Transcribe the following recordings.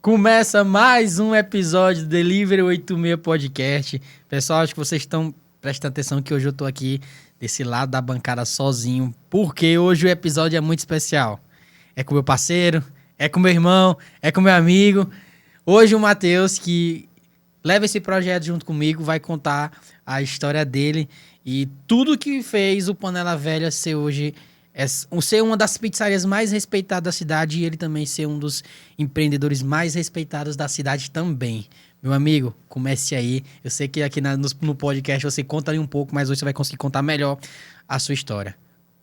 Começa mais um episódio do Delivery 86 Podcast. Pessoal, acho que vocês estão prestando atenção que hoje eu tô aqui desse lado da bancada sozinho, porque hoje o episódio é muito especial. É com meu parceiro, é com meu irmão, é com meu amigo. Hoje o Matheus, que leva esse projeto junto comigo, vai contar a história dele e tudo que fez o Panela Velha ser hoje... ser uma das pizzarias mais respeitadas da cidade e ele também ser um dos empreendedores mais respeitados da cidade também. Meu amigo, comece aí. Eu sei que aqui no podcast você conta ali um pouco, mas hoje você vai conseguir contar melhor a sua história.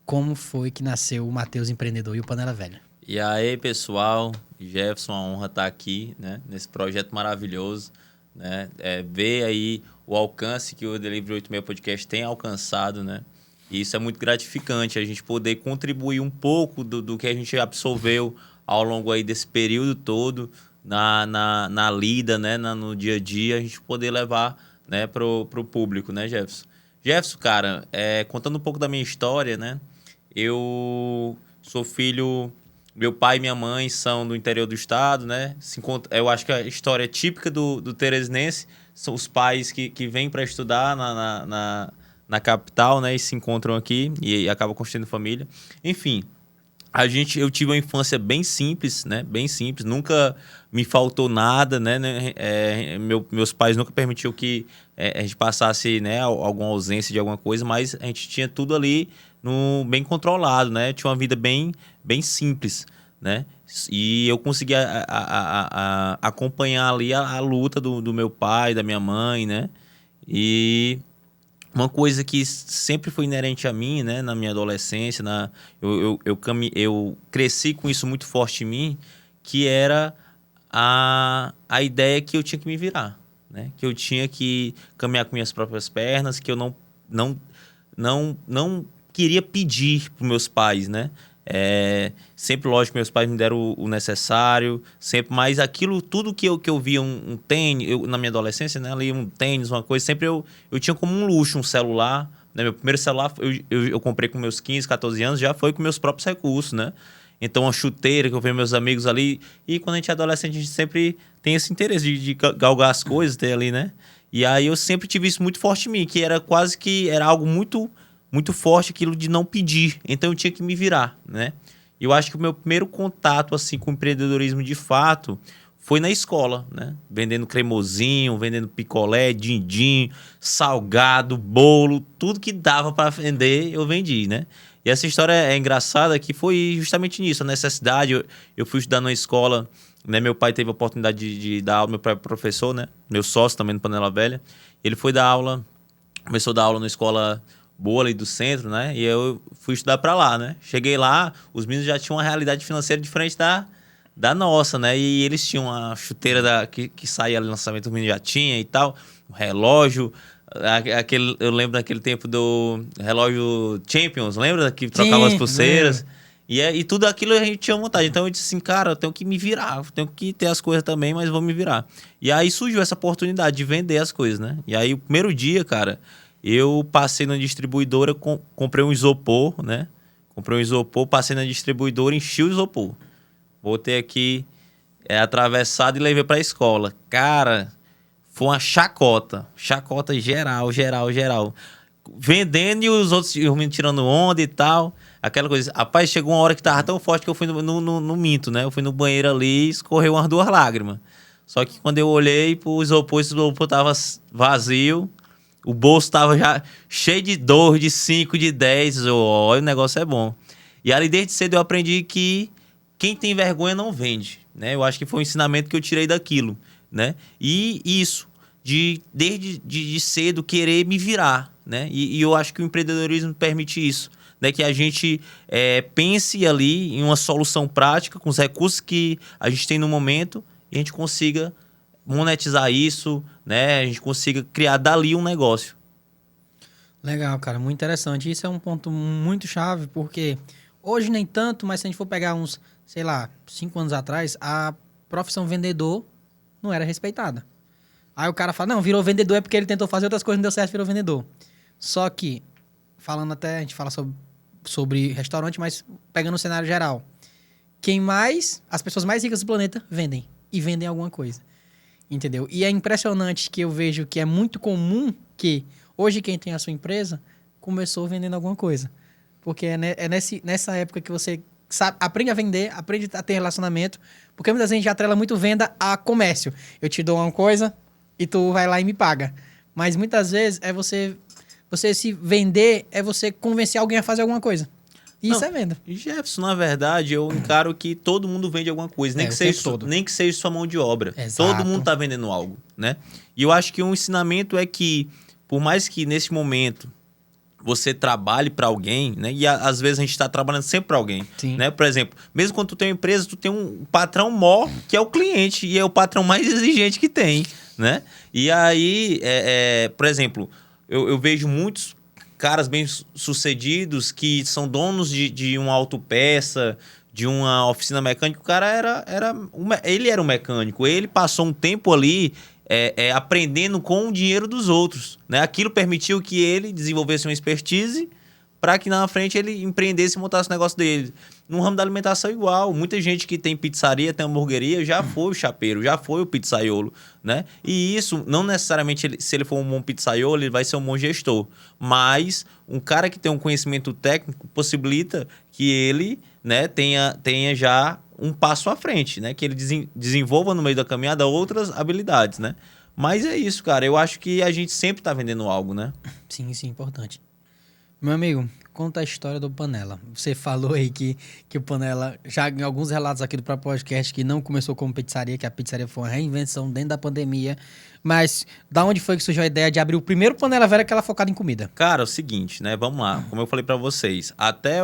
Como foi que nasceu o Matheus Empreendedor e o Panela Velha? E aí, pessoal, Jefferson, uma honra estar aqui, né, nesse projeto maravilhoso, né, ver aí o alcance que o Delivery 86 Podcast tem alcançado, né, e isso é muito gratificante, a gente poder contribuir um pouco do que a gente absorveu ao longo aí desse período todo, na lida, né, no dia a dia, a gente poder levar, né, pro público, né, Jefferson? Jefferson, cara, contando um pouco da minha história, né, eu sou filho... Meu pai e minha mãe são do interior do estado, né? Eu acho que a história típica do teresinense são os pais que vêm para estudar na capital, né? E se encontram aqui e acabam construindo família. Enfim, eu tive uma infância bem simples, né? Bem simples. Nunca me faltou nada, né? Meus pais nunca permitiram que a gente passasse, né, alguma ausência de alguma coisa, mas a gente tinha tudo ali bem controlado, né? Tinha uma vida bem simples, né? E eu conseguia acompanhar ali a luta do meu pai, da minha mãe, né? E uma coisa que sempre foi inerente a mim, né, na minha adolescência, eu cresci com isso muito forte em mim, que era a ideia que eu tinha que me virar, né? Que eu tinha que caminhar com minhas próprias pernas, que eu não queria pedir para meus pais, né? Sempre, lógico, meus pais me deram o necessário, sempre, mas aquilo, tudo que eu via um tênis, na minha adolescência, né, ali um tênis, uma coisa, sempre eu tinha como um luxo um celular, né, meu primeiro celular eu comprei com meus 15, 14 anos, já foi com meus próprios recursos, né, então uma chuteira que eu vi meus amigos ali, e quando a gente é adolescente, a gente sempre tem esse interesse de galgar as coisas, ter ali, né, e aí eu sempre tive isso muito forte em mim, que era quase que, era algo muito forte aquilo de não pedir. Então eu tinha que me virar, né? E eu acho que o meu primeiro contato assim com o empreendedorismo de fato foi na escola, né? Vendendo cremosinho, vendendo picolé, din-din, salgado, bolo, tudo que dava para vender, eu vendi, né? E essa história é engraçada que foi justamente nisso, a necessidade. Eu fui estudar na escola, né? Meu pai teve a oportunidade de dar aula, meu pai é professor, né? Meu sócio também no Panela Velha. Ele foi dar aula, começou a dar aula na escola boa ali do centro, né? E eu fui estudar para lá, né? Cheguei lá, os meninos já tinham uma realidade financeira diferente da nossa, né? E eles tinham a chuteira que saía ali no lançamento, o menino já tinha e tal, o relógio, eu lembro daquele tempo do relógio Champions, lembra? Que trocava as pulseiras. E tudo aquilo a gente tinha vontade. Então eu disse assim, cara, eu tenho que me virar, eu tenho que ter as coisas também, mas vou me virar. E aí surgiu essa oportunidade de vender as coisas, né? E aí o primeiro dia, cara, eu passei na distribuidora, comprei um isopor, né? Comprei um isopor, passei na distribuidora, enchi o isopor. Botei aqui atravessado e levei pra escola. Cara, foi uma chacota. Chacota geral. Vendendo e os outros me tirando onda e tal. Aquela coisa. Rapaz, chegou uma hora que tava tão forte que eu fui no minto, né? Eu fui no banheiro ali e escorreu umas 2 lágrimas. Só que quando eu olhei pro isopor, esse isopor tava vazio. O bolso tava já cheio de 2, de 5, de 10. Olha, o negócio é bom. E ali desde cedo eu aprendi que quem tem vergonha não vende, né? Eu acho que foi um ensinamento que eu tirei daquilo, né? E isso, desde cedo querer me virar, né? E eu acho que o empreendedorismo permite isso, né? Que a gente pense ali em uma solução prática com os recursos que a gente tem no momento e a gente consiga monetizar isso, né? A gente consiga criar dali um negócio. Legal, cara, muito interessante. Isso é um ponto muito chave, porque hoje nem tanto, mas se a gente for pegar uns, sei lá, 5 anos atrás, a profissão vendedor não era respeitada. Aí o cara fala, não, virou vendedor é porque ele tentou fazer outras coisas, não deu certo, virou vendedor. Só que, falando até, a gente fala sobre restaurante, mas pegando o cenário geral, as pessoas mais ricas do planeta vendem. e vendem alguma coisa. Entendeu? E é impressionante que eu vejo que é muito comum que hoje quem tem a sua empresa começou vendendo alguma coisa. Porque nessa época que você aprende a vender, aprende a ter relacionamento, porque muitas vezes a gente atrela muito venda a comércio. Eu te dou uma coisa e tu vai lá e me paga. Mas muitas vezes é você se vender, é você convencer alguém a fazer alguma coisa. Isso é venda. Jefferson, na verdade, eu encaro que todo mundo vende alguma coisa, nem que seja sua mão de obra. Exato. Todo mundo tá vendendo algo, né? E eu acho que um ensinamento é que, por mais que nesse momento você trabalhe para alguém, né? E às vezes a gente está trabalhando sempre para alguém, né? Por exemplo, mesmo quando tu tem uma empresa, tu tem um patrão maior, que é o cliente, e é o patrão mais exigente que tem, né? E aí, por exemplo, eu vejo muitos caras bem-sucedidos que são donos de uma autopeça, de uma oficina mecânica. O cara ele era um mecânico. Ele passou um tempo ali aprendendo com o dinheiro dos outros, né? Aquilo permitiu que ele desenvolvesse uma expertise para que na frente ele empreendesse e montasse o negócio dele. No ramo da alimentação, igual. Muita gente que tem pizzaria, tem hamburgueria, já foi o chapeiro, já foi o pizzaiolo, né? E isso, não necessariamente, se ele for um bom pizzaiolo, ele vai ser um bom gestor. Mas um cara que tem um conhecimento técnico possibilita que ele, né, tenha já um passo à frente, né? Que ele desenvolva no meio da caminhada outras habilidades, né? Mas é isso, cara. Eu acho que a gente sempre tá vendendo algo, né? Sim, importante. Meu amigo, conta a história do Panela. Você falou aí que o Panela, já em alguns relatos aqui do próprio podcast, que não começou como pizzaria, que a pizzaria foi uma reinvenção dentro da pandemia. Mas da onde foi que surgiu a ideia de abrir o primeiro Panela Vera que ela focada em comida? Cara, é o seguinte, né? Vamos lá. Como eu falei pra vocês, até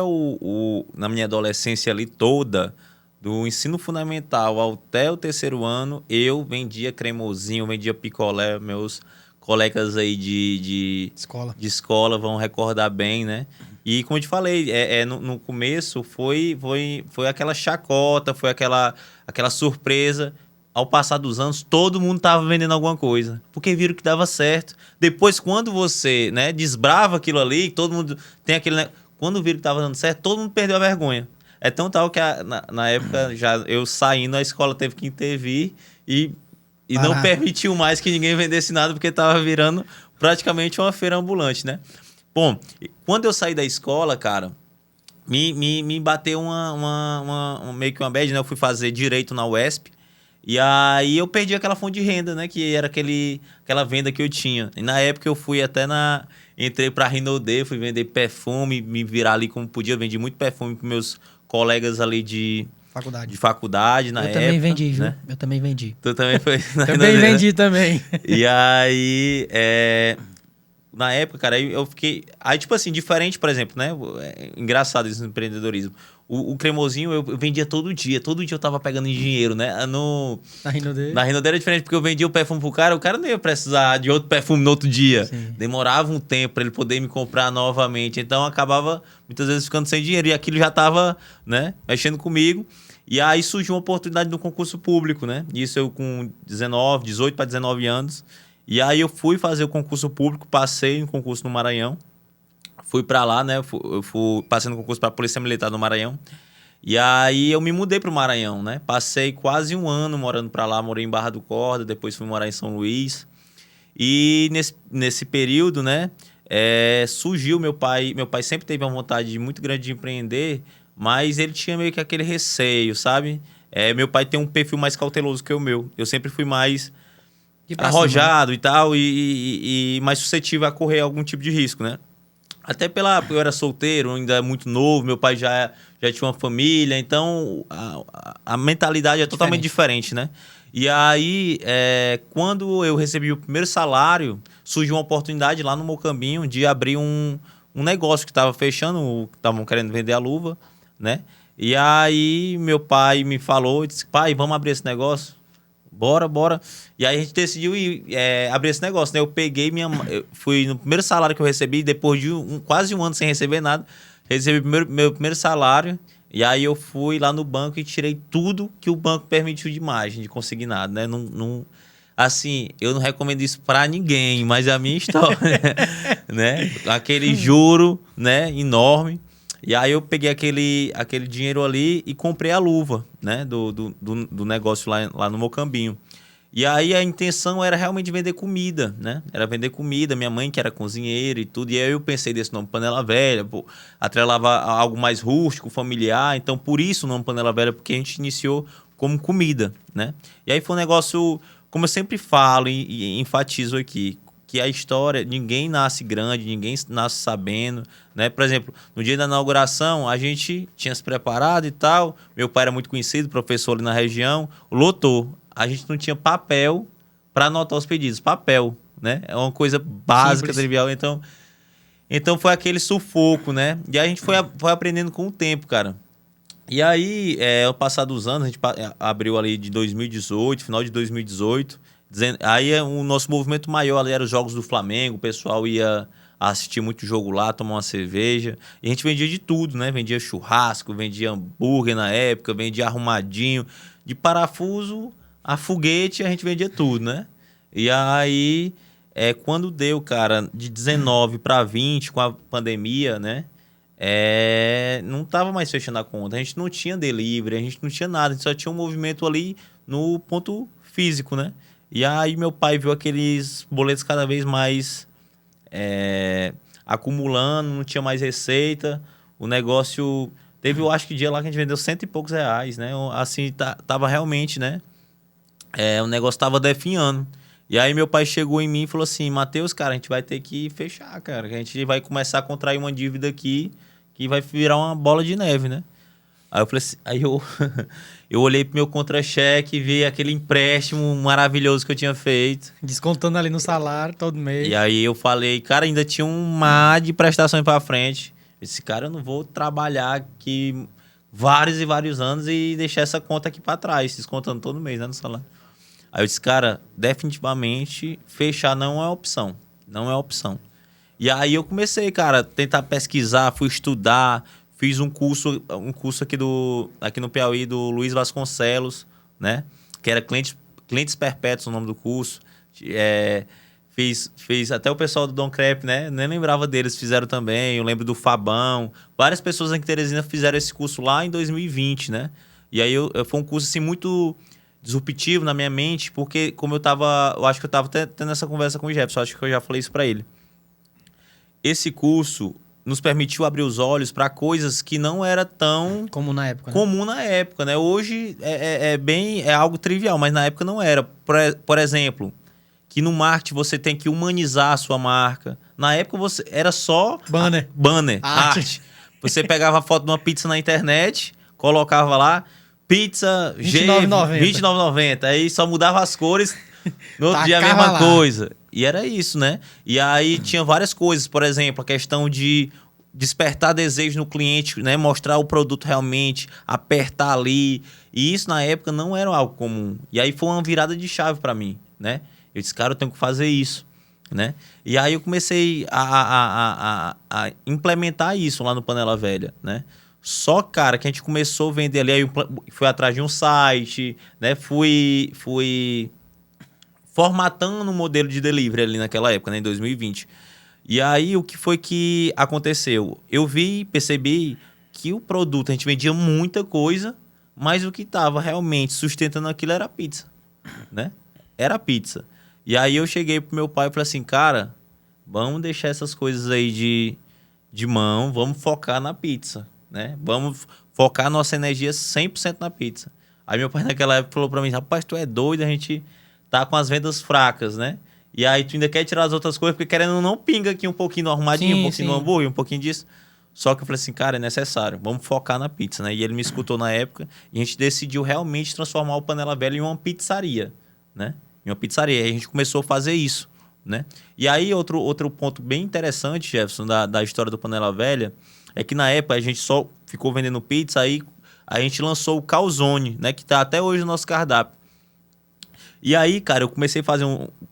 na minha adolescência ali toda, do ensino fundamental até o 3º ano, eu vendia cremosinho, vendia picolé, meus colegas aí de escola vão recordar bem, né? E como eu te falei, no começo foi aquela chacota, foi aquela surpresa. Ao passar dos anos, todo mundo tava vendendo alguma coisa, porque viram que dava certo. Depois, quando você, né, desbrava aquilo ali, todo mundo tem aquele... Quando viram que tava dando certo, todo mundo perdeu a vergonha. É tão tal que na época, já eu saindo, a escola teve que intervir e não permitiu mais que ninguém vendesse nada, porque estava virando praticamente uma feira ambulante, né? Bom, quando eu saí da escola, cara, me bateu meio que uma bad, né? Eu fui fazer direito na UESP, e aí eu perdi aquela fonte de renda, né? Que era aquela venda que eu tinha. E na época eu fui até entrei pra Rinode, fui vender perfume, me virar ali como podia, vendi muito perfume pros meus colegas ali de faculdade na época. Eu também vendi, viu? Né? Eu também vendi. Tu também foi? Também vendi, também. E aí, na época, cara, eu fiquei... Aí, tipo assim, diferente, por exemplo, né? Engraçado esse empreendedorismo. O cremosinho eu vendia todo dia. Todo dia eu tava pegando em dinheiro, né? Na Rinode? Na Rinode era diferente, porque eu vendia o perfume pro cara, o cara não ia precisar de outro perfume no outro dia. Sim. Demorava um tempo pra ele poder me comprar novamente. Então, eu acabava, muitas vezes, ficando sem dinheiro. E aquilo já tava, né? Mexendo comigo. E aí surgiu uma oportunidade no concurso público, né? Isso eu com 18 para 19 anos. E aí eu fui fazer o concurso público, passei no concurso no Maranhão. Fui para lá, né? Passei no concurso para a Polícia Militar do Maranhão. E aí eu me mudei para o Maranhão, né? Passei quase um ano morando para lá, morei em Barra do Corda, depois fui morar em São Luís. E nesse período, né? Surgiu meu pai sempre teve uma vontade muito grande de empreender, mas ele tinha meio que aquele receio, sabe? Meu pai tem um perfil mais cauteloso que o meu. Eu sempre fui mais arrojado e tal, e mais suscetível a correr algum tipo de risco, né? Até eu era solteiro, ainda muito novo, meu pai já tinha uma família, então a mentalidade é totalmente diferente, né? E aí, quando eu recebi o primeiro salário, surgiu uma oportunidade lá no Mocambinho de abrir um negócio que estava fechando, estavam querendo vender a luva, né? E aí, meu pai me falou, disse, pai, vamos abrir esse negócio? Bora. E aí a gente decidiu abrir esse negócio, né? Eu peguei fui no primeiro salário que eu recebi, depois de quase um ano sem receber nada, recebi meu primeiro salário, e aí eu fui lá no banco e tirei tudo que o banco permitiu de margem, de consignado, né? Assim, eu não recomendo isso pra ninguém, mas é a minha história, né? Aquele juro, né, enorme. E aí eu peguei aquele dinheiro ali e comprei a luva, né? Do negócio lá no Mocambinho. E aí a intenção era realmente vender comida, né? Era vender comida, minha mãe que era cozinheira e tudo. E aí eu pensei desse nome Panela Velha, pô, atrelava a algo mais rústico, familiar. Então por isso o nome Panela Velha, porque a gente iniciou como comida, né? E aí foi um negócio, como eu sempre falo e enfatizo aqui, que a história, ninguém nasce grande, ninguém nasce sabendo, né? Por exemplo, no dia da inauguração, a gente tinha se preparado e tal. Meu pai era muito conhecido, professor ali na região, lotou. A gente não tinha papel para anotar os pedidos. Papel, né? É uma coisa básica, Simples. trivial. Então foi aquele sufoco, né? E aí a gente foi aprendendo com o tempo, cara. E aí, ao passar dos anos, a gente abriu ali de 2018, final de 2018. Aí o nosso movimento maior ali era os jogos do Flamengo. O pessoal ia assistir muito jogo lá, tomar uma cerveja. E a gente vendia de tudo, né? Vendia churrasco, vendia hambúrguer na época, vendia arrumadinho. De parafuso a foguete, a gente vendia tudo, né? E aí, quando deu, cara, de 19 para 20, com a pandemia, né? Não tava mais fechando a conta. A gente não tinha delivery, a gente não tinha nada. A gente só tinha um movimento ali no ponto físico, né? E aí meu pai viu aqueles boletos cada vez mais acumulando, não tinha mais receita. O negócio... Teve, eu acho que dia lá que a gente vendeu R$100 e poucos, né? Assim, tava realmente, né? O negócio tava definhando. E aí meu pai chegou em mim e falou assim, Matheus, cara, a gente vai ter que fechar, cara. Que a gente vai começar a contrair uma dívida aqui que vai virar uma bola de neve, né? Aí eu falei assim, eu olhei pro meu contra-cheque e vi aquele empréstimo maravilhoso que eu tinha feito. Descontando ali no salário todo mês. E aí eu falei, cara, ainda tinha um mar de prestações pra frente. Esse cara, eu não vou trabalhar aqui vários e vários anos e deixar essa conta aqui pra trás, descontando todo mês, né, no salário. Aí eu disse, cara, definitivamente fechar não é opção. Não é opção. E aí eu comecei, cara, a tentar pesquisar, fui estudar, fiz um curso aqui no Piauí do Luiz Vasconcelos, né? Que era Clientes Perpétuos, o nome do curso. Fiz até o pessoal do Dom Crepe, né? Nem lembrava deles, fizeram também. Eu lembro do Fabão. Várias pessoas aqui em Teresina fizeram esse curso lá em 2020, né? E aí foi um curso assim muito disruptivo na minha mente, porque como eu acho que eu tava até tendo essa conversa com o Jefferson, acho que eu já falei isso para ele. Esse curso nos permitiu abrir os olhos para coisas que não era tão comum na época, né? Comum na época, né? Hoje é algo trivial, mas na época não era. Por exemplo, que no marketing você tem que humanizar a sua marca. Na época era só banner, arte. Você pegava a foto de uma pizza na internet, colocava lá pizza R$29,90. Aí só mudava as cores, no outro dia a mesma coisa. E era isso, né? E aí tinha várias coisas, por exemplo, a questão de despertar desejo no cliente, né? Mostrar o produto realmente, apertar ali. E isso na época não era algo comum. E aí foi uma virada de chave para mim, né? Eu disse, cara, eu tenho que fazer isso, né? E aí eu comecei a implementar isso lá no Panela Velha, né? Só, cara, que a gente começou a vender ali, aí eu fui atrás de um site, né? Fui formatando um modelo de delivery ali naquela época, né? Em 2020. E aí, o que foi que aconteceu? Eu percebi que o produto, a gente vendia muita coisa, mas o que estava realmente sustentando aquilo era a pizza, né? Era a pizza. E aí eu cheguei pro meu pai e falei assim, cara, vamos deixar essas coisas aí de mão, vamos focar na pizza, né? Vamos focar nossa energia 100% na pizza. Aí meu pai naquela época falou pra mim, rapaz, tu é doido, a gente tá com as vendas fracas, né? E aí tu ainda quer tirar as outras coisas, porque querendo ou não, pinga aqui um pouquinho no arrumadinho, um pouquinho no hambúrguer, um pouquinho disso. Só que eu falei assim, cara, é necessário, vamos focar na pizza, né? E ele me escutou na época e a gente decidiu realmente transformar o Panela Velha em uma pizzaria, né? Em uma pizzaria. Aí a gente começou a fazer isso, né? E aí outro ponto bem interessante, Jefferson, da história do Panela Velha, é que na época a gente só ficou vendendo pizza, aí a gente lançou o Calzone, né? Que tá até hoje no nosso cardápio. E aí, cara, eu comecei a fazer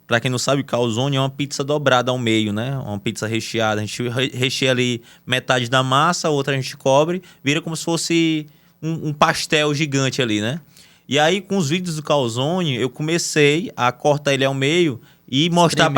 pra quem não sabe, calzone é uma pizza dobrada ao meio, né? Uma pizza recheada. A gente recheia ali metade da massa, a outra a gente cobre, vira como se fosse um pastel gigante ali, né? E aí, com os vídeos do calzone, eu comecei a cortar ele ao meio e mostrar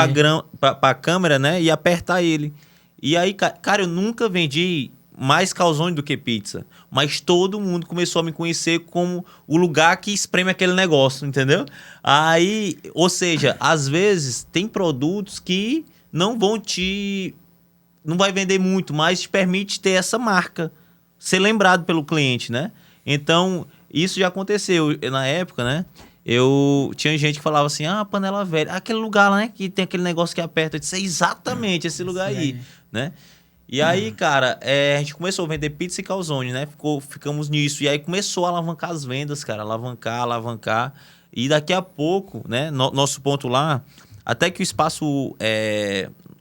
pra câmera, né? E apertar ele. E aí, cara, eu nunca vendi mais calzone do que pizza. Mas todo mundo começou a me conhecer como o lugar que espreme aquele negócio, entendeu? Aí, ou seja, às vezes tem produtos que não vai vender muito, mas te permite ter essa marca, ser lembrado pelo cliente, né? Então, isso já aconteceu na época, né? Tinha gente que falava assim, Panela Velha, aquele lugar lá, né, que tem aquele negócio que aperta. Eu disse, é exatamente esse lugar aí, né? E aí, cara, a gente começou a vender pizza e calzone, né? Ficamos nisso. E aí começou a alavancar as vendas, cara. Alavancar. E daqui a pouco, né? Nosso ponto lá, até que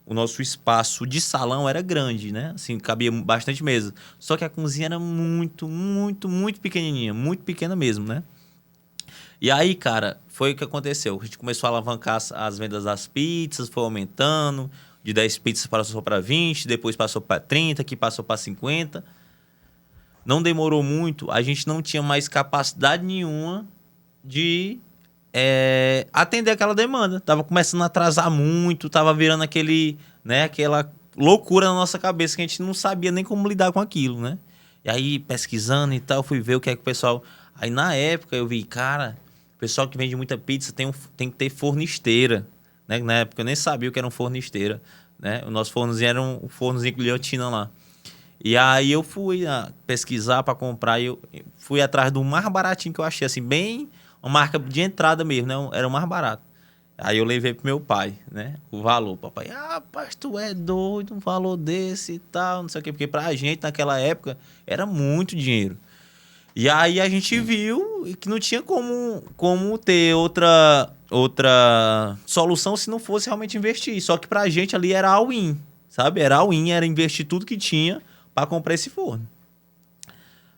o nosso espaço de salão era grande, né? Assim, cabia bastante mesa. Só que a cozinha era muito, muito, muito pequenininha. Muito pequena mesmo, né? E aí, cara, foi o que aconteceu. A gente começou a alavancar as vendas das pizzas, foi aumentando. De 10 pizzas passou para 20, depois passou para 30, que passou para 50. Não demorou muito, a gente não tinha mais capacidade nenhuma de atender aquela demanda. Tava começando a atrasar muito, tava virando aquela loucura na nossa cabeça que a gente não sabia nem como lidar com aquilo, né? E aí, pesquisando e tal, fui ver o que é que o pessoal... Aí, na época, eu vi, cara, o pessoal que vende muita pizza tem que ter fornisteira. Né? Na época eu nem sabia o que era um fornisteira, né? O nosso fornozinho era um fornozinho com guilhotina lá. E aí eu fui pesquisar para comprar e eu fui atrás do mais baratinho que eu achei, assim, bem uma marca de entrada mesmo, né? Era o mais barato. Aí eu levei pro meu pai, né? O valor. Papai, rapaz, tu é doido, um valor desse e tal, não sei o quê. Porque pra gente, naquela época, era muito dinheiro. E aí a gente viu que não tinha como ter outra solução se não fosse realmente investir. Só que pra gente ali era all-in, sabe? Era all-in, era investir tudo que tinha para comprar esse forno.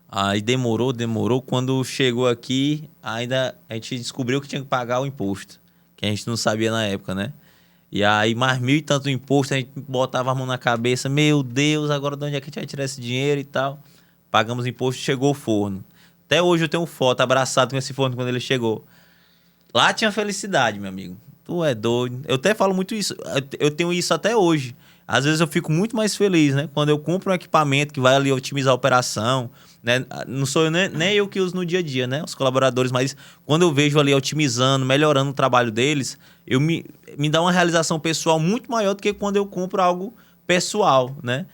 Aí demorou. Quando chegou aqui, ainda a gente descobriu que tinha que pagar o imposto, que a gente não sabia na época, né? E aí, mais 1.000 e tanto imposto, a gente botava a mão na cabeça. Meu Deus, agora de onde é que a gente vai tirar esse dinheiro e tal? Pagamos imposto, chegou o forno. Até hoje eu tenho foto abraçado com esse forno quando ele chegou. Lá tinha felicidade, meu amigo. Tu é doido. Eu até falo muito isso. Eu tenho isso até hoje. Às vezes eu fico muito mais feliz, né? Quando eu compro um equipamento que vai ali otimizar a operação, né? Não sou eu, nem eu que uso no dia a dia, né? Os colaboradores, mas quando eu vejo ali otimizando, melhorando o trabalho deles, me dá uma realização pessoal muito maior do que quando eu compro algo pessoal, né?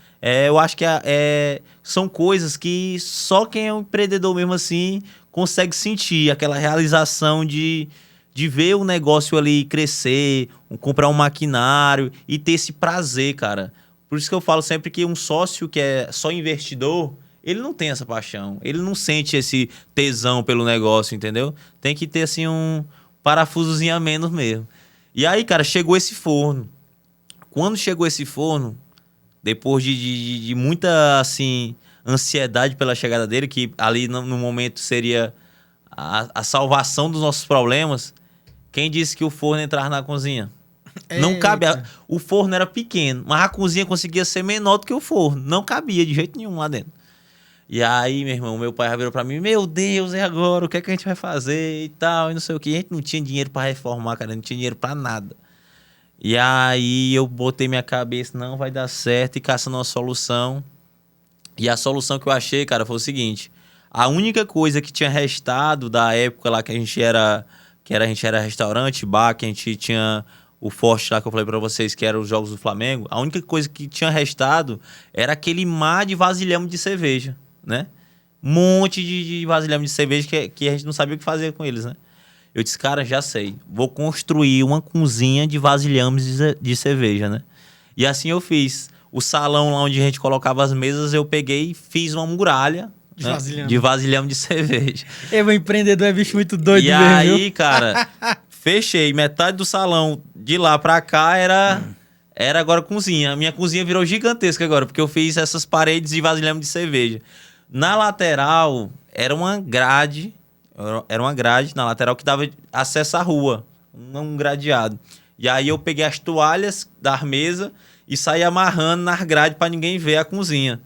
Eu acho que são coisas que só quem é um empreendedor mesmo assim consegue sentir aquela realização de ver o negócio ali crescer, comprar um maquinário e ter esse prazer, cara. Por isso que eu falo sempre que um sócio que é só investidor, ele não tem essa paixão, ele não sente esse tesão pelo negócio, entendeu? Tem que ter assim um parafusozinho a menos mesmo. E aí, cara, chegou esse forno. Quando chegou esse forno, depois de muita, assim, ansiedade pela chegada dele, que ali no momento seria a salvação dos nossos problemas, quem disse que o forno entrava na cozinha? Eita. Não cabe. O forno era pequeno, mas a cozinha conseguia ser menor do que o forno. Não cabia de jeito nenhum lá dentro. E aí, meu irmão, meu pai já virou pra mim, meu Deus, e agora? O que é que a gente vai fazer e tal, e não sei o que. A gente não tinha dinheiro pra reformar, cara, não tinha dinheiro pra nada. E aí eu botei minha cabeça, não vai dar certo, e caçando uma solução. E a solução que eu achei, cara, foi o seguinte: a única coisa que tinha restado da época lá que a gente era restaurante, bar, que a gente tinha o forte lá que eu falei pra vocês, que era os jogos do Flamengo, a única coisa que tinha restado era aquele mar de vasilhame de cerveja, né? Um monte de vasilhame de cerveja que a gente não sabia o que fazer com eles, né? Eu disse, cara, já sei. Vou construir uma cozinha de vasilhames de cerveja, né? E assim eu fiz. O salão lá onde a gente colocava as mesas, eu peguei e fiz uma muralha de vasilhame de cerveja. O empreendedor é bicho muito doido mesmo. E aí, cara, fechei. Metade do salão de lá pra cá era agora cozinha. A minha cozinha virou gigantesca agora, porque eu fiz essas paredes de vasilhame de cerveja. Na lateral, era uma grade na lateral que dava acesso à rua, um gradeado. E aí eu peguei as toalhas da mesa e saí amarrando nas grades pra ninguém ver a cozinha.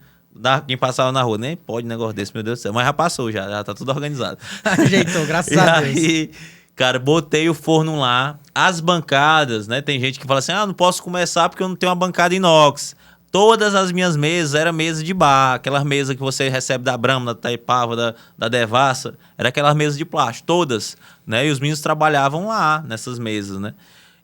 Quem passava na rua, nem pode negócio desse, meu Deus do céu. Mas já passou, já tá tudo organizado. Ajeitou, graças a Deus. E aí, cara, botei o forno lá. As bancadas, né? Tem gente que fala assim, não posso começar porque eu não tenho uma bancada inox. Todas as minhas mesas eram mesas de bar, aquelas mesas que você recebe da Brahma, da Taipava, da Devassa, era aquelas mesas de plástico, todas, né? E os meninos trabalhavam lá, nessas mesas, né?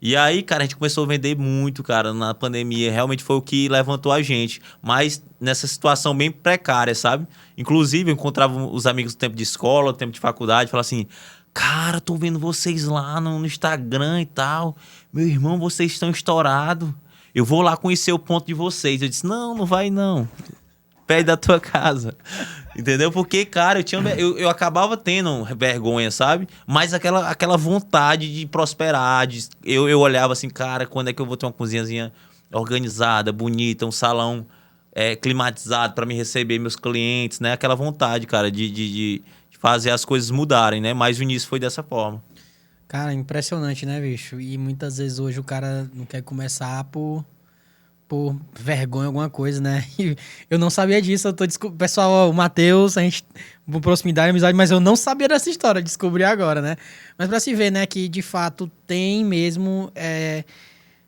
E aí, cara, a gente começou a vender muito, cara, na pandemia. Realmente foi o que levantou a gente. Mas nessa situação bem precária, sabe? Inclusive, eu encontrava os amigos do tempo de escola, do tempo de faculdade, falava assim... Cara, tô vendo vocês lá no Instagram e tal. Meu irmão, vocês estão estourados. Eu vou lá conhecer o ponto de vocês. Eu disse, não vai não. Pede da tua casa. Entendeu? Porque, cara, eu acabava tendo vergonha, sabe? Mas aquela vontade de prosperar. Eu olhava assim, cara, quando é que eu vou ter uma cozinhazinha organizada, bonita, um salão climatizado para me receber meus clientes, né? Aquela vontade, cara, de fazer as coisas mudarem, né? Mas o início foi dessa forma. Cara, impressionante, né, bicho? E muitas vezes hoje o cara não quer começar por vergonha, alguma coisa, né? E eu não sabia disso. Pessoal, ó, o Matheus, a gente, por proximidade, amizade, mas eu não sabia dessa história, descobri agora, né? Mas pra se ver, né, que de fato tem mesmo.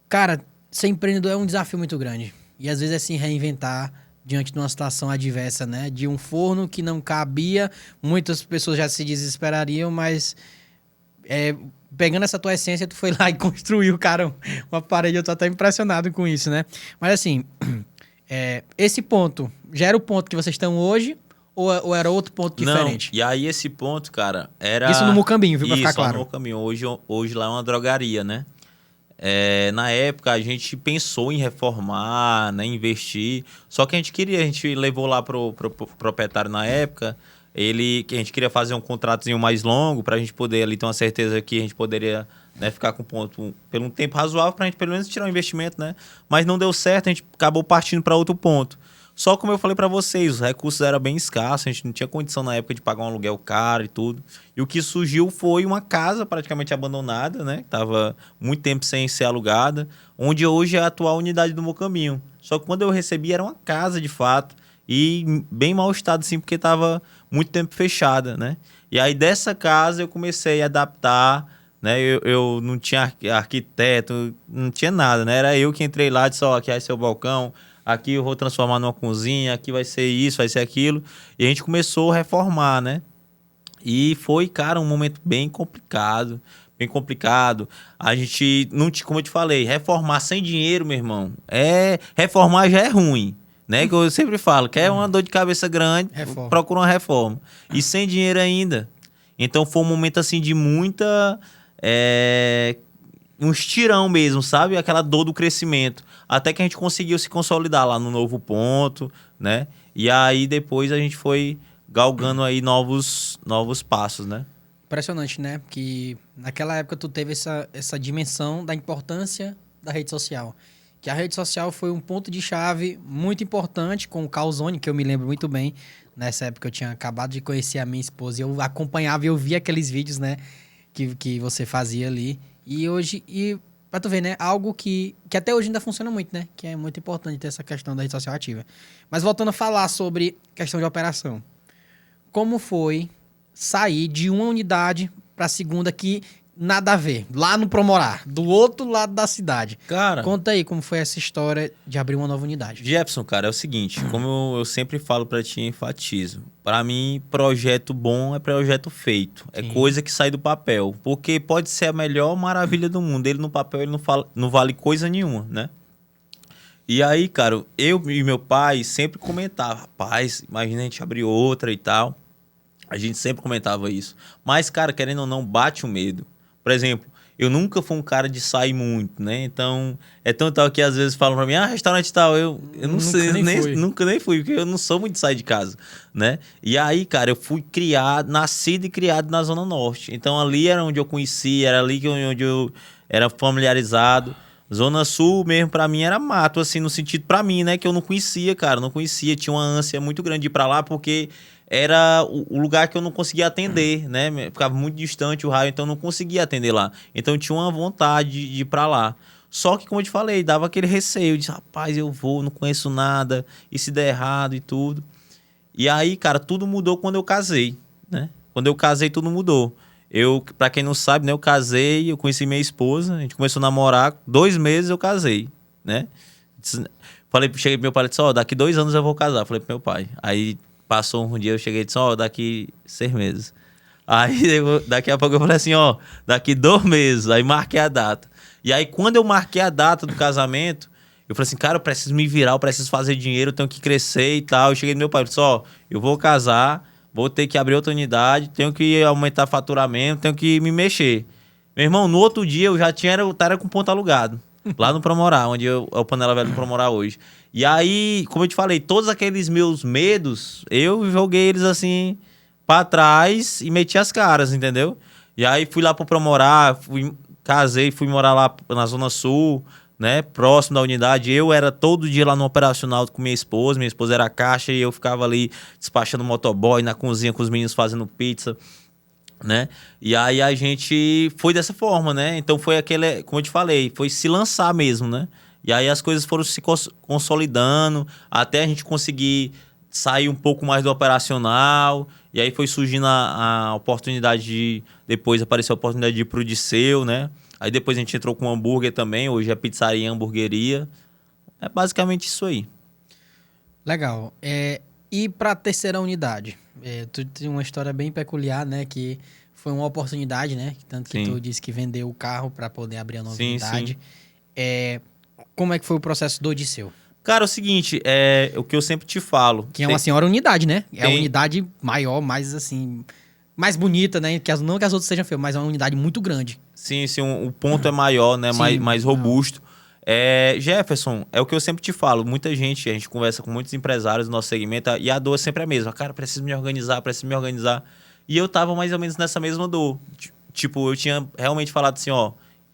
Cara, ser empreendedor é um desafio muito grande. E às vezes é se reinventar diante de uma situação adversa, né? De um forno que não cabia, muitas pessoas já se desesperariam, mas pegando essa tua essência, tu foi lá e construiu, cara, uma parede. Eu tô até impressionado com isso, né? Mas assim, esse ponto, já era o ponto que vocês estão hoje ou era outro ponto diferente? Não, e aí esse ponto, cara, era... Isso no Mucambinho, viu? Pra ficar Isso, claro. no Mucambinho. Hoje lá é uma drogaria, né? Na época, a gente pensou em reformar, né, investir. Só que a gente levou lá pro proprietário na época, que a gente queria fazer um contratozinho mais longo pra gente poder ali ter uma certeza que a gente poderia, né, ficar com ponto por um tempo razoável pra gente pelo menos tirar um investimento, né? Mas não deu certo, a gente acabou partindo para outro ponto. Só como eu falei para vocês, os recursos eram bem escassos, a gente não tinha condição na época de pagar um aluguel caro e tudo. E o que surgiu foi uma casa praticamente abandonada, né? Tava muito tempo sem ser alugada, onde hoje é a atual unidade do Mucambinho. Só que quando eu recebi era uma casa de fato e bem mau estado assim, porque tava muito tempo fechada, né? E aí dessa casa eu comecei a adaptar, né? Eu não tinha arquiteto, não tinha nada, né? Era eu que entrei lá e disse, ó, aqui é seu balcão, aqui eu vou transformar numa cozinha, aqui vai ser isso, vai ser aquilo. E a gente começou a reformar, né? E foi, cara, um momento bem complicado, bem complicado. A gente, não como eu te falei, reformar sem dinheiro, meu irmão, reformar já é ruim, né? Que eu sempre falo, quer uma dor de cabeça grande, procura uma reforma. E sem dinheiro ainda. Então foi um momento, assim, de muita... um estirão mesmo, sabe? Aquela dor do crescimento. Até que a gente conseguiu se consolidar lá no novo ponto, né? E aí depois a gente foi galgando aí novos passos, né? Impressionante, né? Que naquela época tu teve essa dimensão da importância da rede social. Que a rede social foi um ponto de chave muito importante com o Calzone, que eu me lembro muito bem. Nessa época eu tinha acabado de conhecer a minha esposa e eu acompanhava e eu via aqueles vídeos, né? Que você fazia ali. E hoje... Pra tu ver, né? Algo que até hoje ainda funciona muito, né? Que é muito importante ter essa questão da rede social ativa. Mas voltando a falar sobre questão de operação. Como foi sair de uma unidade pra segunda que nada a ver? Lá no Promorá, do outro lado da cidade. Cara... Conta aí como foi essa história de abrir uma nova unidade. Jefferson, cara, é o seguinte. Como eu sempre falo pra ti e enfatizo. Pra mim, projeto bom é projeto feito. Sim. É coisa que sai do papel. Porque pode ser a melhor maravilha do mundo. Ele no papel ele não vale coisa nenhuma, né? E aí, cara, eu e meu pai sempre comentavam. Rapaz, imagina a gente abrir outra e tal. A gente sempre comentava isso. Mas, cara, querendo ou não, bate o medo. Por exemplo, eu nunca fui um cara de sair muito, né? Então, é tão tal que às vezes falam pra mim, restaurante tal, eu não sei, nunca nem fui, porque eu não sou muito de sair de casa, né? E aí, cara, eu fui nascido e criado na Zona Norte. Então, ali era onde eu conhecia, era ali onde eu era familiarizado. Zona Sul mesmo, pra mim, era mato, assim, no sentido pra mim, né? Que eu não conhecia, cara, não conhecia. Tinha uma ânsia muito grande de ir pra lá, porque... era o lugar que eu não conseguia atender, né? Ficava muito distante o raio, então eu não conseguia atender lá. Então eu tinha uma vontade de ir pra lá. Só que, como eu te falei, dava aquele receio de, rapaz, eu vou, não conheço nada, e se der errado e tudo. E aí, cara, tudo mudou quando eu casei, né? Quando eu casei, tudo mudou. Pra quem não sabe, né? Eu casei, eu conheci minha esposa, a gente começou a namorar, 2 meses eu casei, né? Cheguei pro meu pai e disse, daqui 2 anos eu vou casar. Falei pro meu pai. Aí passou um dia, eu cheguei e disse, daqui 6 meses. Aí daqui a pouco eu falei assim, daqui 2 meses. Aí marquei a data. E aí quando eu marquei a data do casamento, eu falei assim, cara, eu preciso me virar, eu preciso fazer dinheiro, eu tenho que crescer e tal. Eu cheguei no meu pai e disse, eu vou casar, vou ter que abrir outra unidade, tenho que aumentar faturamento, tenho que me mexer. Meu irmão, no outro dia eu já tava com ponto alugado. Lá no Promorá, onde é o Panela Velha do Promorá hoje. E aí, como eu te falei, todos aqueles meus medos, eu joguei eles assim pra trás e meti as caras, entendeu? E aí fui lá pro Promorá, casei, fui morar lá na Zona Sul, né? Próximo da unidade. Eu era todo dia lá no operacional com minha esposa era caixa e eu ficava ali despachando motoboy na cozinha com os meninos fazendo pizza, né? E aí a gente foi dessa forma, né? Então foi aquele, como eu te falei, foi se lançar mesmo, né? E aí as coisas foram se consolidando até a gente conseguir sair um pouco mais do operacional. E aí foi surgindo a oportunidade de... Depois apareceu a oportunidade de ir pro Disseu, né? Aí depois a gente entrou com hambúrguer também. Hoje é pizzaria e hamburgueria. É basicamente isso aí. Legal. E para a terceira unidade? Tu tem uma história bem peculiar, né? Que foi uma oportunidade, né? Tanto que tu disse que vendeu o carro para poder abrir a nova unidade. Como é que foi o processo do Odisseu? Cara, é o seguinte, o que eu sempre te falo. Que é uma senhora unidade, né? É a unidade maior, mais assim... Mais bonita, né? Não que as outras sejam feias, mas é uma unidade muito grande. Sim, o ponto é maior, né? Mais robusto. Jefferson, é o que eu sempre te falo. Muita gente, a gente conversa com muitos empresários do nosso segmento e a dor é sempre a mesma. Cara, preciso me organizar. E eu tava mais ou menos nessa mesma dor. Tipo, eu tinha realmente falado assim,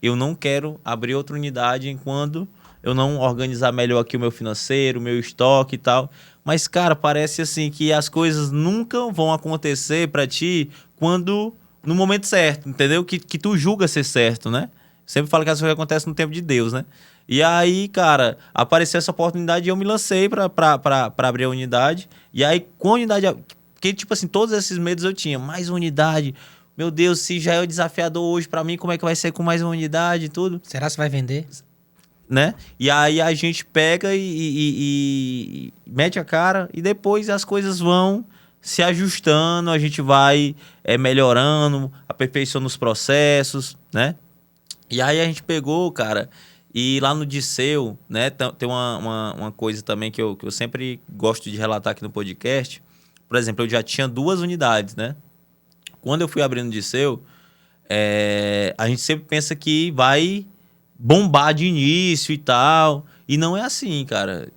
eu não quero abrir outra unidade enquanto eu não organizar melhor aqui o meu financeiro, o meu estoque e tal. Mas, cara, parece assim que as coisas nunca vão acontecer pra ti no momento certo, entendeu? Que tu julga ser certo, né? Sempre falo que as coisas acontecem no tempo de Deus, né? E aí, cara, apareceu essa oportunidade e eu me lancei pra abrir a unidade. E aí, com a unidade... Porque, tipo assim, todos esses medos eu tinha. Mais uma unidade... Meu Deus, se já é o desafiador hoje pra mim, como é que vai ser com mais uma unidade e tudo? Será que vai vender? Né? E aí a gente pega e mete a cara e depois as coisas vão se ajustando, a gente vai melhorando, aperfeiçoando os processos, né? E aí a gente pegou, cara, e lá no Disseu, né? Tem uma coisa também que eu sempre gosto de relatar aqui no podcast. Por exemplo, eu já tinha 2 unidades, né? Quando eu fui abrindo o Disseu, a gente sempre pensa que vai bombar de início e tal. E não é assim, cara.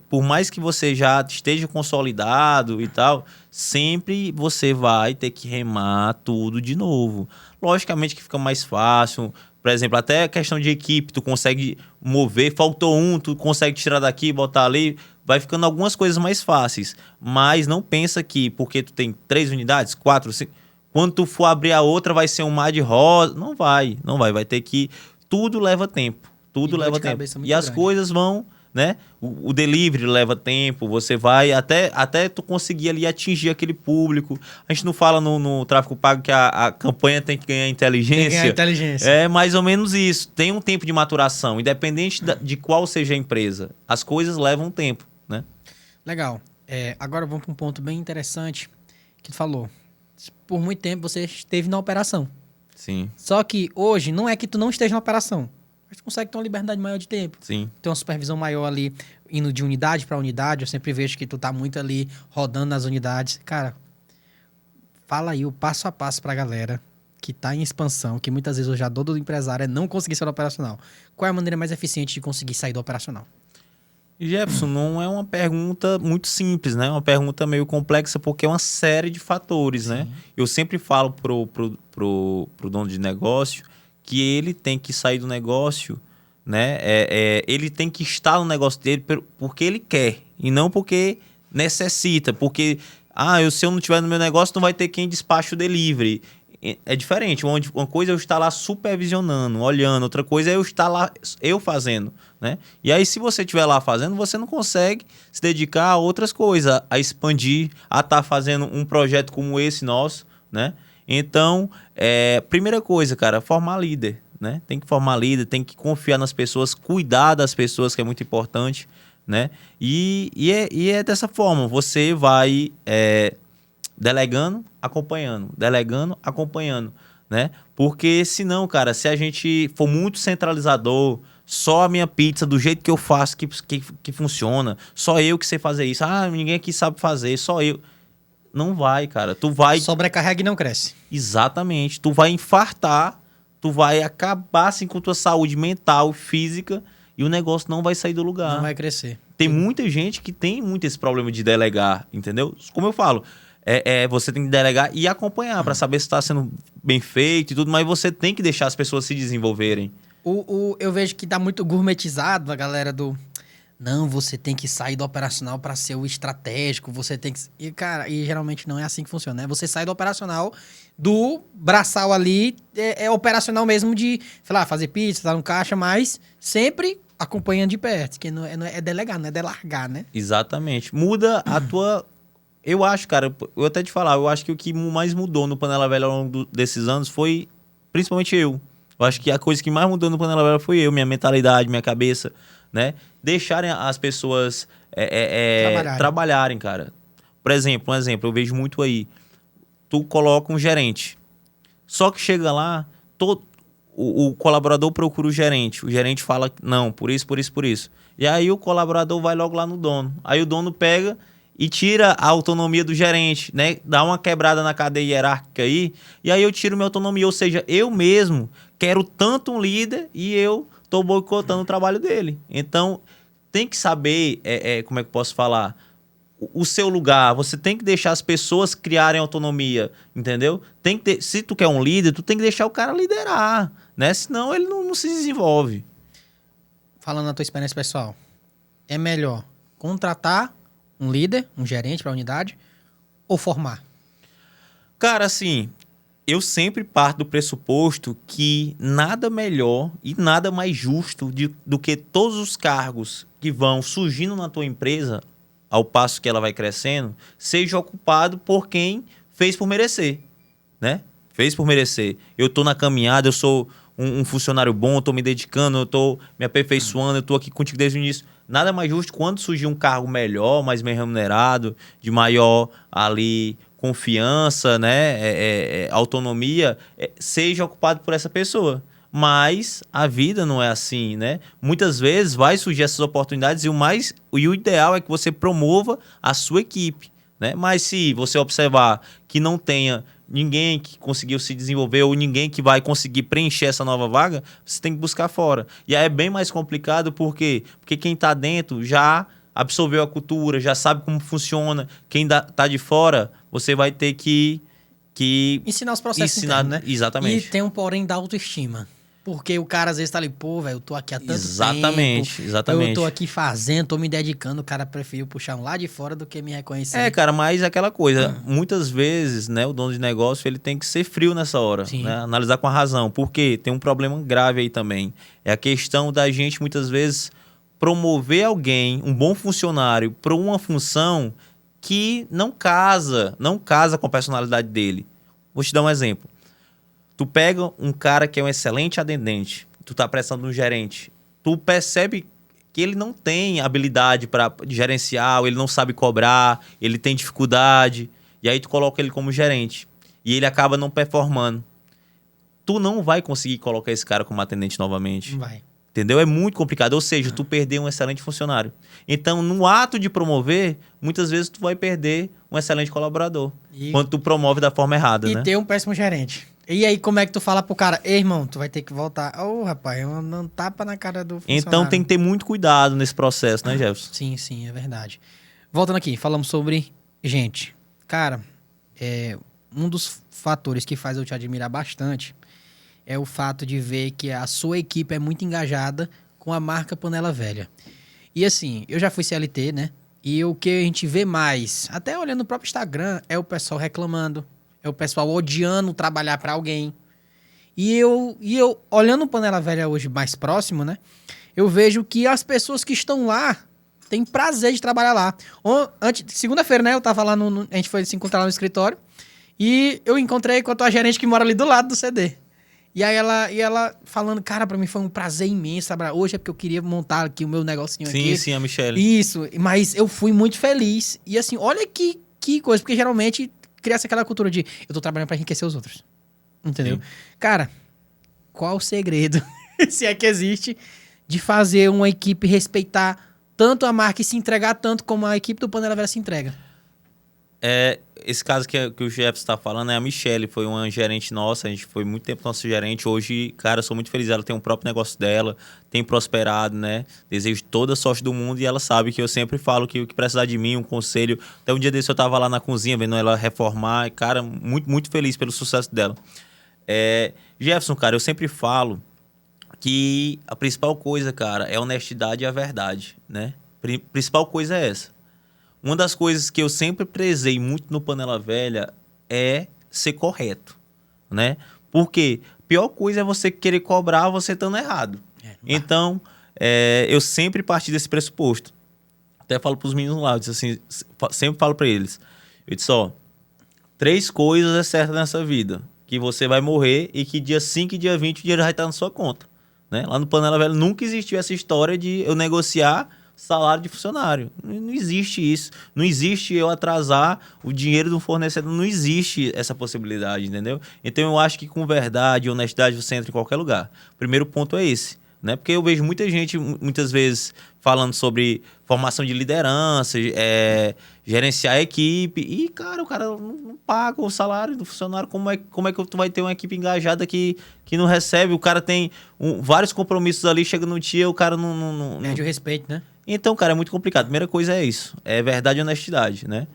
Por mais que você já esteja consolidado e tal, sempre você vai ter que remar tudo de novo. Logicamente que fica mais fácil. Por exemplo, até a questão de equipe, tu consegue mover, faltou um, tu consegue tirar daqui, botar ali. Vai ficando algumas coisas mais fáceis. Mas não pensa que porque tu tem 3 unidades, 4, 5... Quando tu for abrir a outra, vai ser um mar de rosa. Não vai. Vai ter que... Tudo leva tempo. Tudo leva tempo. E as coisas vão, né? O delivery leva tempo. Você vai até tu conseguir ali atingir aquele público. A gente não fala no tráfego pago que a campanha tem que ganhar inteligência. Tem que ganhar inteligência. É mais ou menos isso. Tem um tempo de maturação. Independente de qual seja a empresa. As coisas levam tempo, né? Legal. Agora vamos para um ponto bem interessante que tu falou. Por muito tempo você esteve na operação. Sim. Só que hoje não é que tu não esteja na operação. Mas tu consegue ter uma liberdade maior de tempo. Sim. Ter uma supervisão maior ali, indo de unidade para unidade. Eu sempre vejo que tu tá muito ali, rodando nas unidades. Cara, fala aí o passo a passo pra galera que tá em expansão, que muitas vezes hoje a dor do empresário é não conseguir sair do operacional. Qual é a maneira mais eficiente de conseguir sair do operacional? Jefferson, não é uma pergunta muito simples, né? É uma pergunta meio complexa porque é uma série de fatores, né? Eu sempre falo pro dono de negócio que ele tem que sair do negócio, né? Ele tem que estar no negócio dele porque ele quer e não porque necessita. Porque, se eu não estiver no meu negócio, não vai ter quem despache o delivery. É diferente. Uma coisa é eu estar lá supervisionando, olhando. Outra coisa é eu estar lá, eu fazendo, né? E aí, se você estiver lá fazendo, você não consegue se dedicar a outras coisas, a expandir, a estar fazendo um projeto como esse nosso, né? Então, primeira coisa, cara, formar líder, né? Tem que formar líder, tem que confiar nas pessoas, cuidar das pessoas, que é muito importante, né? E é dessa forma, você vai delegando, acompanhando, né? Porque senão, cara, se a gente for muito centralizador, só a minha pizza, do jeito que eu faço, que funciona, só eu que sei fazer isso, ninguém aqui sabe fazer, só eu. Não vai, cara. Tu vai... Sobrecarrega e não cresce. Exatamente. Tu vai infartar, tu vai acabar assim com tua saúde mental, física, e o negócio não vai sair do lugar. Não vai crescer. Tem muita gente que tem muito esse problema de delegar, entendeu? Como eu falo, você tem que delegar e acompanhar para saber se está sendo bem feito e tudo, mas você tem que deixar as pessoas se desenvolverem. Eu vejo que tá muito gourmetizado a galera do... Não, você tem que sair do operacional para ser o estratégico, você tem que... E, cara, geralmente não é assim que funciona, né? Você sai do operacional, do braçal ali, é operacional mesmo de, sei lá, fazer pizza, tá no caixa, mas sempre acompanhando de perto, que não é delegar, não é delargar, né? Exatamente. Muda a tua... Eu acho, cara, eu até te falar, eu acho que o que mais mudou no Panela Velha ao longo desses anos foi, principalmente eu. Eu acho que a coisa que mais mudou no Panela Velha foi eu, minha mentalidade, minha cabeça, né? Deixarem as pessoas trabalharem, cara. Por exemplo, eu vejo muito aí. Tu coloca um gerente. Só que chega lá, o colaborador procura o gerente fala, não, por isso. E aí o colaborador vai logo lá no dono. Aí o dono pega e tira a autonomia do gerente, né? Dá uma quebrada na cadeia hierárquica aí, e aí eu tiro minha autonomia. Ou seja, eu mesmo quero tanto um líder e eu tô boicotando o trabalho dele. Então, tem que saber, como é que eu posso falar, o seu lugar. Você tem que deixar as pessoas criarem autonomia, entendeu? Tem que se tu quer um líder, tu tem que deixar o cara liderar, né? Senão ele não se desenvolve. Falando na tua experiência pessoal, é melhor contratar um líder, um gerente para a unidade, ou formar? Cara, assim, eu sempre parto do pressuposto que nada melhor e nada mais justo do que todos os cargos que vão surgindo na tua empresa, ao passo que ela vai crescendo, seja ocupado por quem fez por merecer, né? Fez por merecer. Eu tô na caminhada, eu sou um funcionário bom, eu tô me dedicando, eu tô me aperfeiçoando, eu tô aqui contigo desde o início. Nada mais justo quando surgir um cargo melhor, mais bem remunerado, de maior ali confiança, né, autonomia, seja ocupado por essa pessoa. Mas a vida não é assim, né? Muitas vezes vai surgir essas oportunidades e o ideal é que você promova a sua equipe, né? Mas se você observar que não tenha ninguém que conseguiu se desenvolver ou ninguém que vai conseguir preencher essa nova vaga, você tem que buscar fora. E aí é bem mais complicado, por quê? Porque quem está dentro já absorveu a cultura, já sabe como funciona. Quem está de fora, você vai ter que ensinar os processos internos, né? Exatamente. E tem um porém da autoestima. Porque o cara às vezes tá ali, pô, velho, eu tô aqui há tanto Exatamente. eu tô aqui fazendo, tô me dedicando, o cara preferiu puxar um lá de fora do que me reconhecer. Cara, mas é aquela coisa, muitas vezes, né, o dono de negócio, ele tem que ser frio nessa hora, né? Analisar com a razão, porque tem um problema grave aí também. É a questão da gente, muitas vezes, promover alguém, um bom funcionário, para uma função que não casa com a personalidade dele. Vou te dar um exemplo. Tu pega um cara que é um excelente atendente, tu tá prestando um gerente, tu percebe que ele não tem habilidade de gerenciar, ele não sabe cobrar, ele tem dificuldade, e aí tu coloca ele como gerente, e ele acaba não performando. Tu não vai conseguir colocar esse cara como atendente novamente. Não vai. Entendeu? É muito complicado, ou seja, tu perder um excelente funcionário. Então, no ato de promover, muitas vezes tu vai perder um excelente colaborador, quando tu promove da forma errada, né? E ter um péssimo gerente. E aí, como é que tu fala pro cara, ei, irmão, tu vai ter que voltar. Rapaz, eu não tapa na cara do funcionário. Então tem que ter muito cuidado nesse processo, né, Jefferson? Sim, é verdade. Voltando aqui, falamos sobre gente. Cara, um dos fatores que faz eu te admirar bastante é o fato de ver que a sua equipe é muito engajada com a marca Panela Velha. E assim, eu já fui CLT, né? E o que a gente vê mais, até olhando no próprio Instagram, é o pessoal reclamando. É o pessoal odiando trabalhar para alguém. E eu olhando o Panela Velha hoje mais próximo, né? Eu vejo que as pessoas que estão lá têm prazer de trabalhar lá. Segunda-feira, né? Eu tava lá a gente foi se encontrar lá no escritório. E eu encontrei com a tua gerente que mora ali do lado do CD. E aí ela falando, cara, pra mim foi um prazer imenso. Hoje é porque eu queria montar aqui o meu negocinho aqui. Sim, a Michelle. Isso, mas eu fui muito feliz. E assim, olha que coisa, porque geralmente cria-se aquela cultura de eu tô trabalhando pra enriquecer os outros. Entendeu? Sim. Cara, qual o segredo, se é que existe, de fazer uma equipe respeitar tanto a marca e se entregar tanto como a equipe do Panela Velha se entrega? Esse caso que o Jefferson está falando é a Michelle, foi uma gerente nossa, a gente foi muito tempo nossa gerente. Hoje, cara, eu sou muito feliz, ela tem um próprio negócio dela, tem prosperado, né? Desejo toda a sorte do mundo e ela sabe que eu sempre falo que o que precisar de mim, um conselho. Até um dia desse eu tava lá na cozinha vendo ela reformar e, cara, muito, muito feliz pelo sucesso dela. Jefferson, cara, eu sempre falo que a principal coisa, cara, é a honestidade e a verdade, né? Principal coisa é essa. Uma das coisas que eu sempre prezei muito no Panela Velha é ser correto, né? Porque a pior coisa é você querer cobrar você estando errado. Então, eu sempre parti desse pressuposto. Até falo pros meninos lá, eu disse assim, sempre falo para eles. Eu disse, 3 coisas é certas nessa vida. Que você vai morrer e que dia 5 e dia 20 o dinheiro vai estar na sua conta. Né? Lá no Panela Velha nunca existiu essa história de eu negociar salário de funcionário. Não existe isso. Não existe eu atrasar o dinheiro do fornecedor. Não existe essa possibilidade, entendeu? Então eu acho que com verdade e honestidade você entra em qualquer lugar. O primeiro ponto é esse. Né? Porque eu vejo muita gente, muitas vezes, falando sobre formação de liderança, gerenciar a equipe. E, cara, o cara não paga o salário do funcionário. Como é que tu vai ter uma equipe engajada que não recebe? O cara tem vários compromissos ali, chega no dia, o cara não... Perde o respeito, né? Então, cara, é muito complicado. A primeira coisa é isso. É verdade e honestidade, né?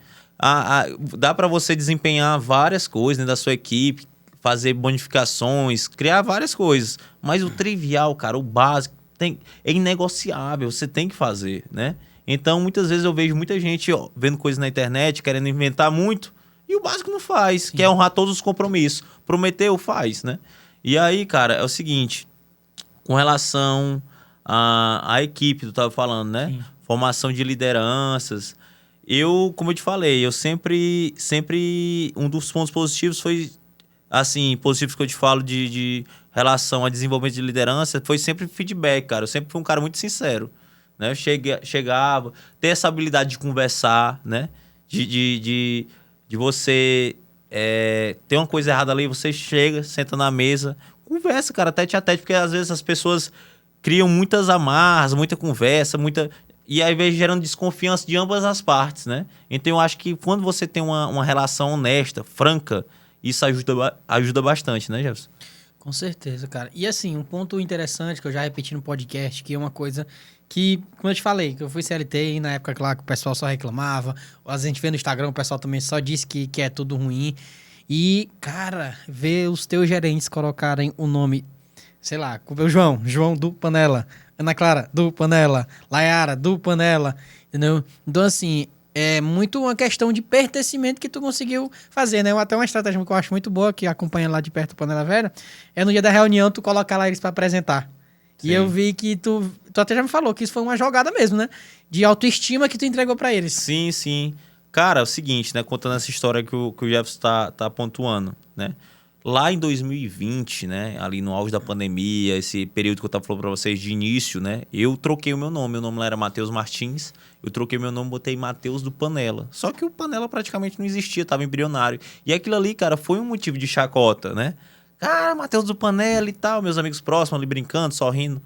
Dá para você desempenhar várias coisas dentro da sua equipe, fazer bonificações, criar várias coisas. Mas o trivial, cara, o básico, é inegociável, você tem que fazer, né? Então, muitas vezes eu vejo muita gente vendo coisas na internet, querendo inventar muito, e o básico não faz, Sim. quer honrar todos os compromissos. Prometeu, faz, né? E aí, cara, é o seguinte, com relação à equipe, tu tava falando, né? Sim. Formação de lideranças. Como eu te falei, eu sempre um dos pontos positivos foi assim, positivos que eu te falo de relação a desenvolvimento de liderança, foi sempre feedback, cara. Eu sempre fui um cara muito sincero, né? Eu chegava, ter essa habilidade de conversar, né? De você ter uma coisa errada ali, você chega, senta na mesa, conversa, cara, tete a tete, porque às vezes as pessoas criam muitas amarras, muita conversa, e aí vai gerando desconfiança de ambas as partes, né? Então eu acho que quando você tem uma relação honesta, franca, isso ajuda bastante, né, Jefferson? Com certeza, cara. E assim, um ponto interessante que eu já repeti no podcast, que é uma coisa que, como eu te falei, que eu fui CLT e na época lá que o pessoal só reclamava, a gente vê no Instagram, o pessoal também só disse que é tudo ruim. E, cara, ver os teus gerentes colocarem o nome, sei lá, o João do Panela, Ana Clara do Panela, Layara do Panela, entendeu? Então, assim, é muito uma questão de pertencimento que tu conseguiu fazer, né? Até uma estratégia que eu acho muito boa, que acompanha lá de perto o Panela Velha, é no dia da reunião tu colocar lá eles pra apresentar. Sim. E eu vi que tu até já me falou que isso foi uma jogada mesmo, né? De autoestima que tu entregou pra eles. Sim, sim. Cara, é o seguinte, né? Contando essa história que o Jefferson tá pontuando, né? Lá em 2020, né? Ali no auge da pandemia, esse período que eu tava falando pra vocês de início, né? Eu troquei o meu nome. Meu nome lá era Matheus Martins. Eu troquei meu nome, botei Matheus do Panela. Só que o Panela praticamente não existia, tava embrionário. E aquilo ali, cara, foi um motivo de chacota, né? Ah, Matheus do Panela e tal. Meus amigos próximos ali brincando, sorrindo.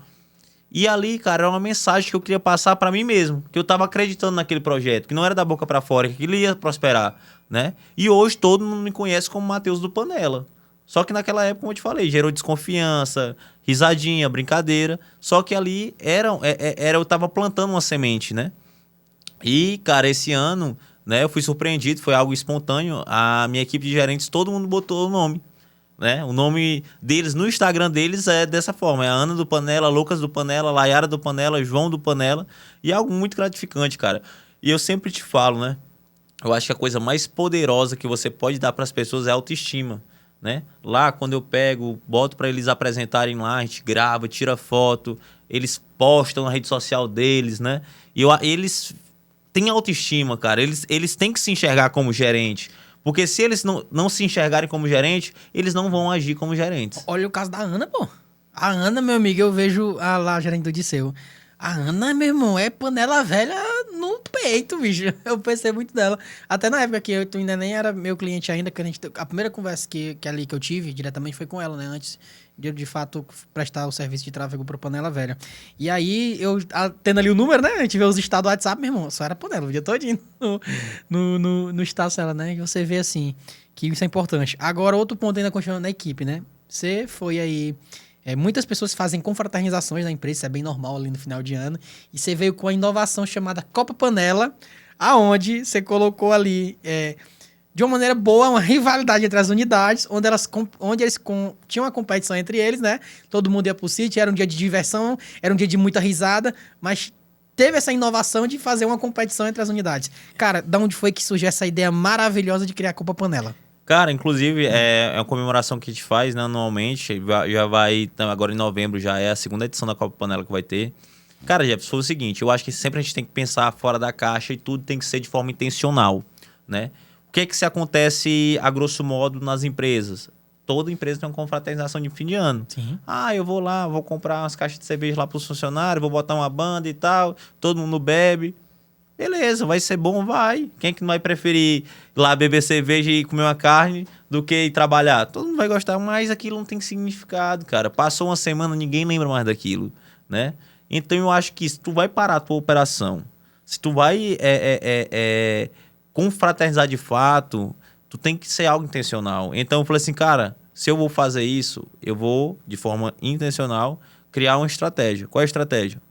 E ali, cara, era uma mensagem que eu queria passar pra mim mesmo. Que eu tava acreditando naquele projeto. Que não era da boca pra fora, que ele ia prosperar, né? E hoje todo mundo me conhece como Matheus do Panela. Só que naquela época, como eu te falei, gerou desconfiança, risadinha, brincadeira. Só que ali eu tava plantando uma semente, né? E, cara, esse ano, né, eu fui surpreendido, foi algo espontâneo. A minha equipe de gerentes, todo mundo botou o nome, né? O nome deles, no Instagram deles, é dessa forma. É a Ana do Panela, Lucas do Panela, Layara do Panela, João do Panela. E é algo muito gratificante, cara. E eu sempre te falo, né? Eu acho que a coisa mais poderosa que você pode dar para as pessoas é a autoestima. Né? Lá, quando eu pego, boto para eles apresentarem lá, a gente grava, tira foto, eles postam na rede social deles, né? E eles têm autoestima, cara. Eles têm que se enxergar como gerente. Porque se eles não se enxergarem como gerente, eles não vão agir como gerentes. Olha o caso da Ana, pô. A Ana, meu amigo, eu vejo lá, a gerente do Disseu. A Ana, meu irmão, é panela velha no peito, bicho. Eu pensei muito dela. Até na época que tu ainda nem era meu cliente ainda, que a primeira conversa que eu tive diretamente foi com ela, né? Antes de fato prestar o serviço de tráfego pro Panela Velha. E aí, tendo ali o número, né? A gente vê os estados do WhatsApp, meu irmão, só era Panela o dia todinho no status dela, né? E você vê assim, que isso é importante. Agora, outro ponto ainda continuando na equipe, né? Você foi aí... muitas pessoas fazem confraternizações na empresa, isso é bem normal ali no final de ano. E você veio com a inovação chamada Copa Panela, aonde você colocou ali, de uma maneira boa, uma rivalidade entre as unidades, onde eles tinham uma competição entre eles, né? Todo mundo ia pro sítio, era um dia de diversão, era um dia de muita risada, mas teve essa inovação de fazer uma competição entre as unidades. Cara, da onde foi que surgiu essa ideia maravilhosa de criar a Copa Panela? Cara, inclusive, é uma comemoração que a gente faz, né, anualmente. Já vai, agora em novembro, já é a segunda edição da Copa Panela que vai ter. Cara, Jefferson, foi o seguinte, eu acho que sempre a gente tem que pensar fora da caixa e tudo tem que ser de forma intencional, né? O que é que se acontece, a grosso modo, nas empresas? Toda empresa tem uma confraternização de fim de ano. Sim. Eu vou lá, vou comprar umas caixas de cerveja lá para os funcionários, vou botar uma banda e tal, todo mundo bebe. Beleza, vai ser bom, vai. Quem é que não vai preferir ir lá beber cerveja e comer uma carne do que ir trabalhar? Todo mundo vai gostar, mas aquilo não tem significado, cara. Passou uma semana, ninguém lembra mais daquilo, né? Então eu acho que se tu vai parar a tua operação, se tu vai confraternizar de fato, tu tem que ser algo intencional. Então eu falei assim, cara, se eu vou fazer isso, eu vou, de forma intencional, criar uma estratégia. Qual é a estratégia?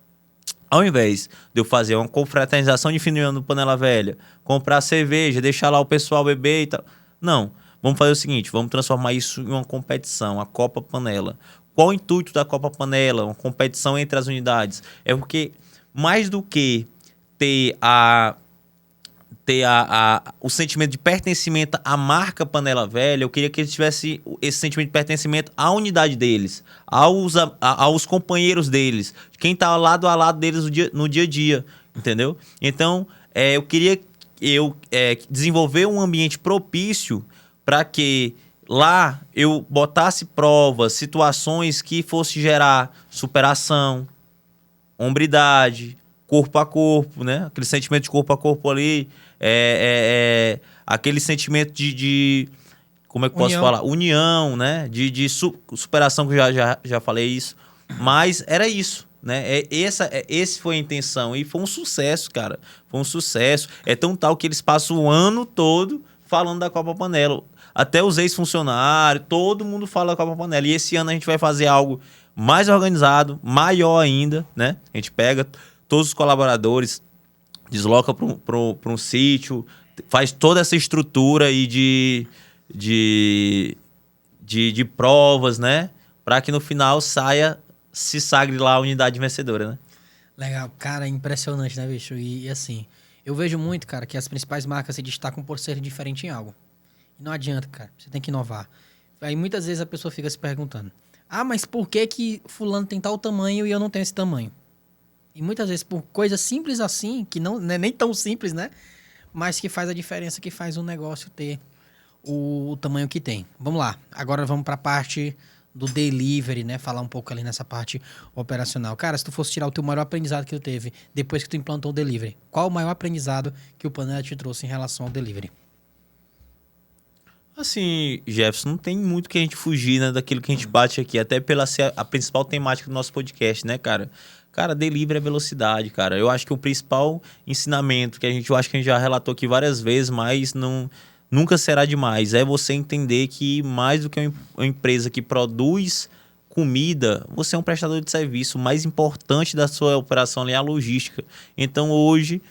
Ao invés de eu fazer uma confraternização de fim de ano do Panela Velha, comprar cerveja, deixar lá o pessoal beber e tal. Não, vamos fazer o seguinte, vamos transformar isso em uma competição, a Copa Panela. Qual o intuito da Copa Panela? Uma competição entre as unidades. É porque, mais do que ter o sentimento de pertencimento à marca Panela Velha, eu queria que eles tivessem esse sentimento de pertencimento à unidade deles, aos companheiros deles, quem está lado a lado deles no dia a dia, entendeu? Então, eu queria desenvolver um ambiente propício para que lá eu botasse provas, situações que fosse gerar superação, hombridade, corpo a corpo, né? Aquele sentimento de corpo a corpo ali, aquele sentimento de como é que eu posso falar? União, né? De superação, que eu já falei isso. Mas era isso, né? Esse foi a intenção. E foi um sucesso, cara. Foi um sucesso. É tão tal que eles passam o ano todo falando da Copa Panela. Até os ex-funcionários, todo mundo fala da Copa Panela. E esse ano a gente vai fazer algo mais organizado, maior ainda, né? A gente pega todos os colaboradores, desloca para um sítio, faz toda essa estrutura aí de provas, né? Para que no final se sagre lá a unidade vencedora, né? Legal. Cara, é impressionante, né, bicho? E assim, eu vejo muito, cara, que as principais marcas se destacam por serem diferentes em algo. E não adianta, cara. Você tem que inovar. Aí muitas vezes a pessoa fica se perguntando, mas por que fulano tem tal tamanho e eu não tenho esse tamanho? E muitas vezes por coisas simples assim, que não é nem tão simples, né? Mas que faz a diferença, que faz o negócio ter o tamanho que tem. Vamos lá. Agora vamos para a parte do delivery, né? Falar um pouco ali nessa parte operacional. Cara, se tu fosse tirar o teu maior aprendizado que tu teve depois que tu implantou o delivery, qual o maior aprendizado que o Panela te trouxe em relação ao delivery? Assim, Jefferson, não tem muito que a gente fugir, né, daquilo que a gente bate aqui, até pela ser a principal temática do nosso podcast, né, cara? Cara, delivery é velocidade, cara. Eu acho que o principal ensinamento que eu acho que a gente já relatou aqui várias vezes, mas nunca será demais, é você entender que mais do que uma empresa que produz comida, você é um prestador de serviço. O mais importante da sua operação ali é a logística. Então, hoje,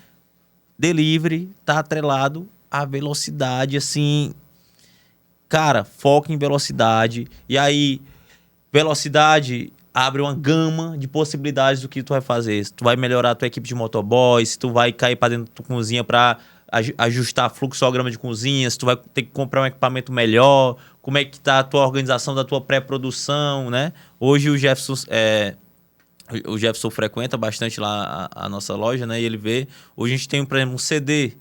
delivery está atrelado à velocidade, assim... Cara, foca em velocidade. E aí, velocidade abre uma gama de possibilidades do que tu vai fazer. Se tu vai melhorar a tua equipe de motoboys, se tu vai cair para dentro da tua cozinha para ajustar fluxograma de cozinha, se tu vai ter que comprar um equipamento melhor, como é que tá a tua organização da tua pré-produção, né? Hoje o Jefferson frequenta bastante lá a nossa loja, né? E ele vê... Hoje a gente tem, por exemplo, um CD...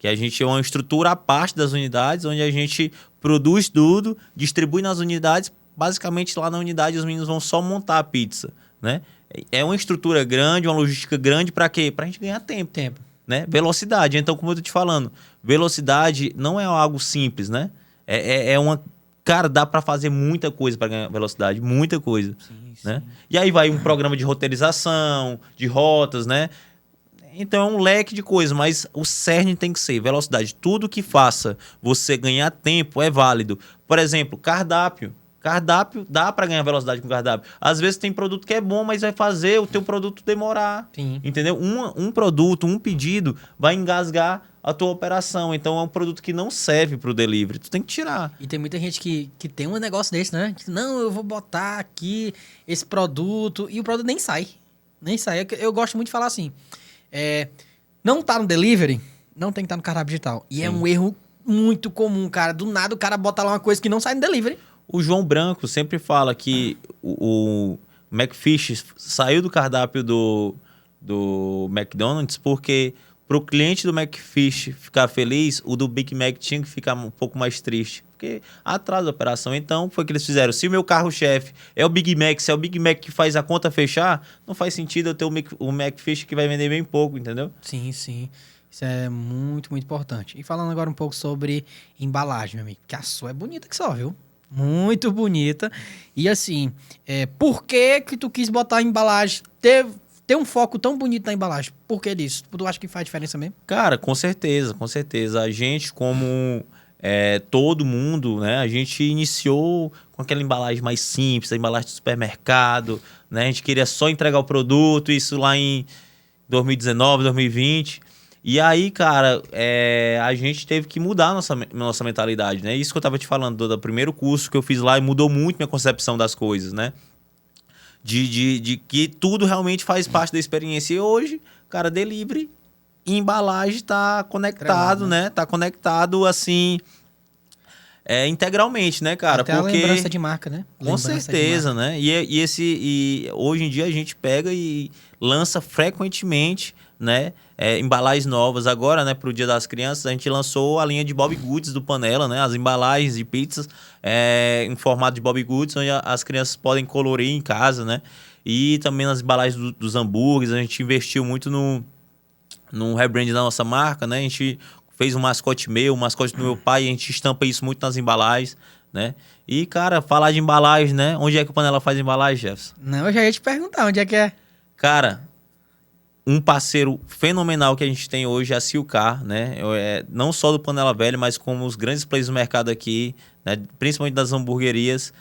Que a gente é uma estrutura à parte das unidades, onde a gente produz tudo, distribui nas unidades. Basicamente, lá na unidade, os meninos vão só montar a pizza, né? É uma estrutura grande, uma logística grande para quê? Para a gente ganhar tempo. Né? Velocidade. Então, como eu tô te falando, velocidade não é algo simples, né? É uma... Cara, dá para fazer muita coisa para ganhar velocidade, muita coisa. Sim, né? sim. E aí vai um programa de roteirização, de rotas, né? Então é um leque de coisas, mas o cerne tem que ser velocidade. Tudo que faça você ganhar tempo é válido. Por exemplo, cardápio. Cardápio, dá para ganhar velocidade com cardápio. Às vezes tem produto que é bom, mas vai fazer o teu produto demorar. Sim. Entendeu? Um produto, um pedido vai engasgar a tua operação. Então é um produto que não serve para o delivery. Tu tem que tirar. E tem muita gente que tem um negócio desse, né? Que, não, eu vou botar aqui esse produto e o produto nem sai. Nem sai. Eu gosto muito de falar assim, não tá no delivery, não tem que estar no cardápio digital. E é um erro muito comum, cara. Do nada o cara bota lá uma coisa que não sai no delivery. O João Branco sempre fala que o McFish saiu do cardápio do McDonald's porque para o cliente do McFish ficar feliz, o do Big Mac tinha que ficar um pouco mais triste. Porque atrasa a operação. Então, foi o que eles fizeram. Se o meu carro-chefe é o Big Mac, se é o Big Mac que faz a conta fechar, não faz sentido eu ter o McFish que vai vender bem pouco, entendeu? Sim, sim. Isso é muito, muito importante. E falando agora um pouco sobre embalagem, meu amigo. Que a sua é bonita que só, viu? Muito bonita. E assim, por que tu quis botar a embalagem? Ter um foco tão bonito na embalagem. Por que disso? Tu acha que faz diferença mesmo? Cara, com certeza, com certeza. A gente, como todo mundo, né? A gente iniciou com aquela embalagem mais simples, a embalagem do supermercado, né? A gente queria só entregar o produto, isso lá em 2019, 2020. E aí, cara, a gente teve que mudar a nossa mentalidade, né? Isso que eu tava te falando do primeiro curso que eu fiz lá e mudou muito minha concepção das coisas, né? De que tudo realmente faz parte da experiência. E hoje, cara, delivery e embalagem tá conectado, né? Tá conectado, assim, integralmente, né, cara? Até porque... a lembrança de marca, né? Com certeza, né? E hoje em dia a gente pega e lança frequentemente, né? Embalagens novas. Agora, né, pro Dia das Crianças, a gente lançou a linha de Bob Goods do Panela, né? As embalagens de pizzas em formato de Bob Goods, onde as crianças podem colorir em casa, né? E também nas embalagens dos hambúrgueres, a gente investiu muito no rebrand da nossa marca, né? A gente fez um mascote meu, um mascote do meu pai, e a gente estampa isso muito nas embalagens, né? E, cara, falar de embalagem, né? Onde é que o Panela faz embalagem, Jefferson? Não, eu já ia te perguntar, onde é que é? Cara, um parceiro fenomenal que a gente tem hoje é a Silcar, né? Não só do Panela Velha, mas como os grandes players do mercado aqui, né? Principalmente das hamburguerias,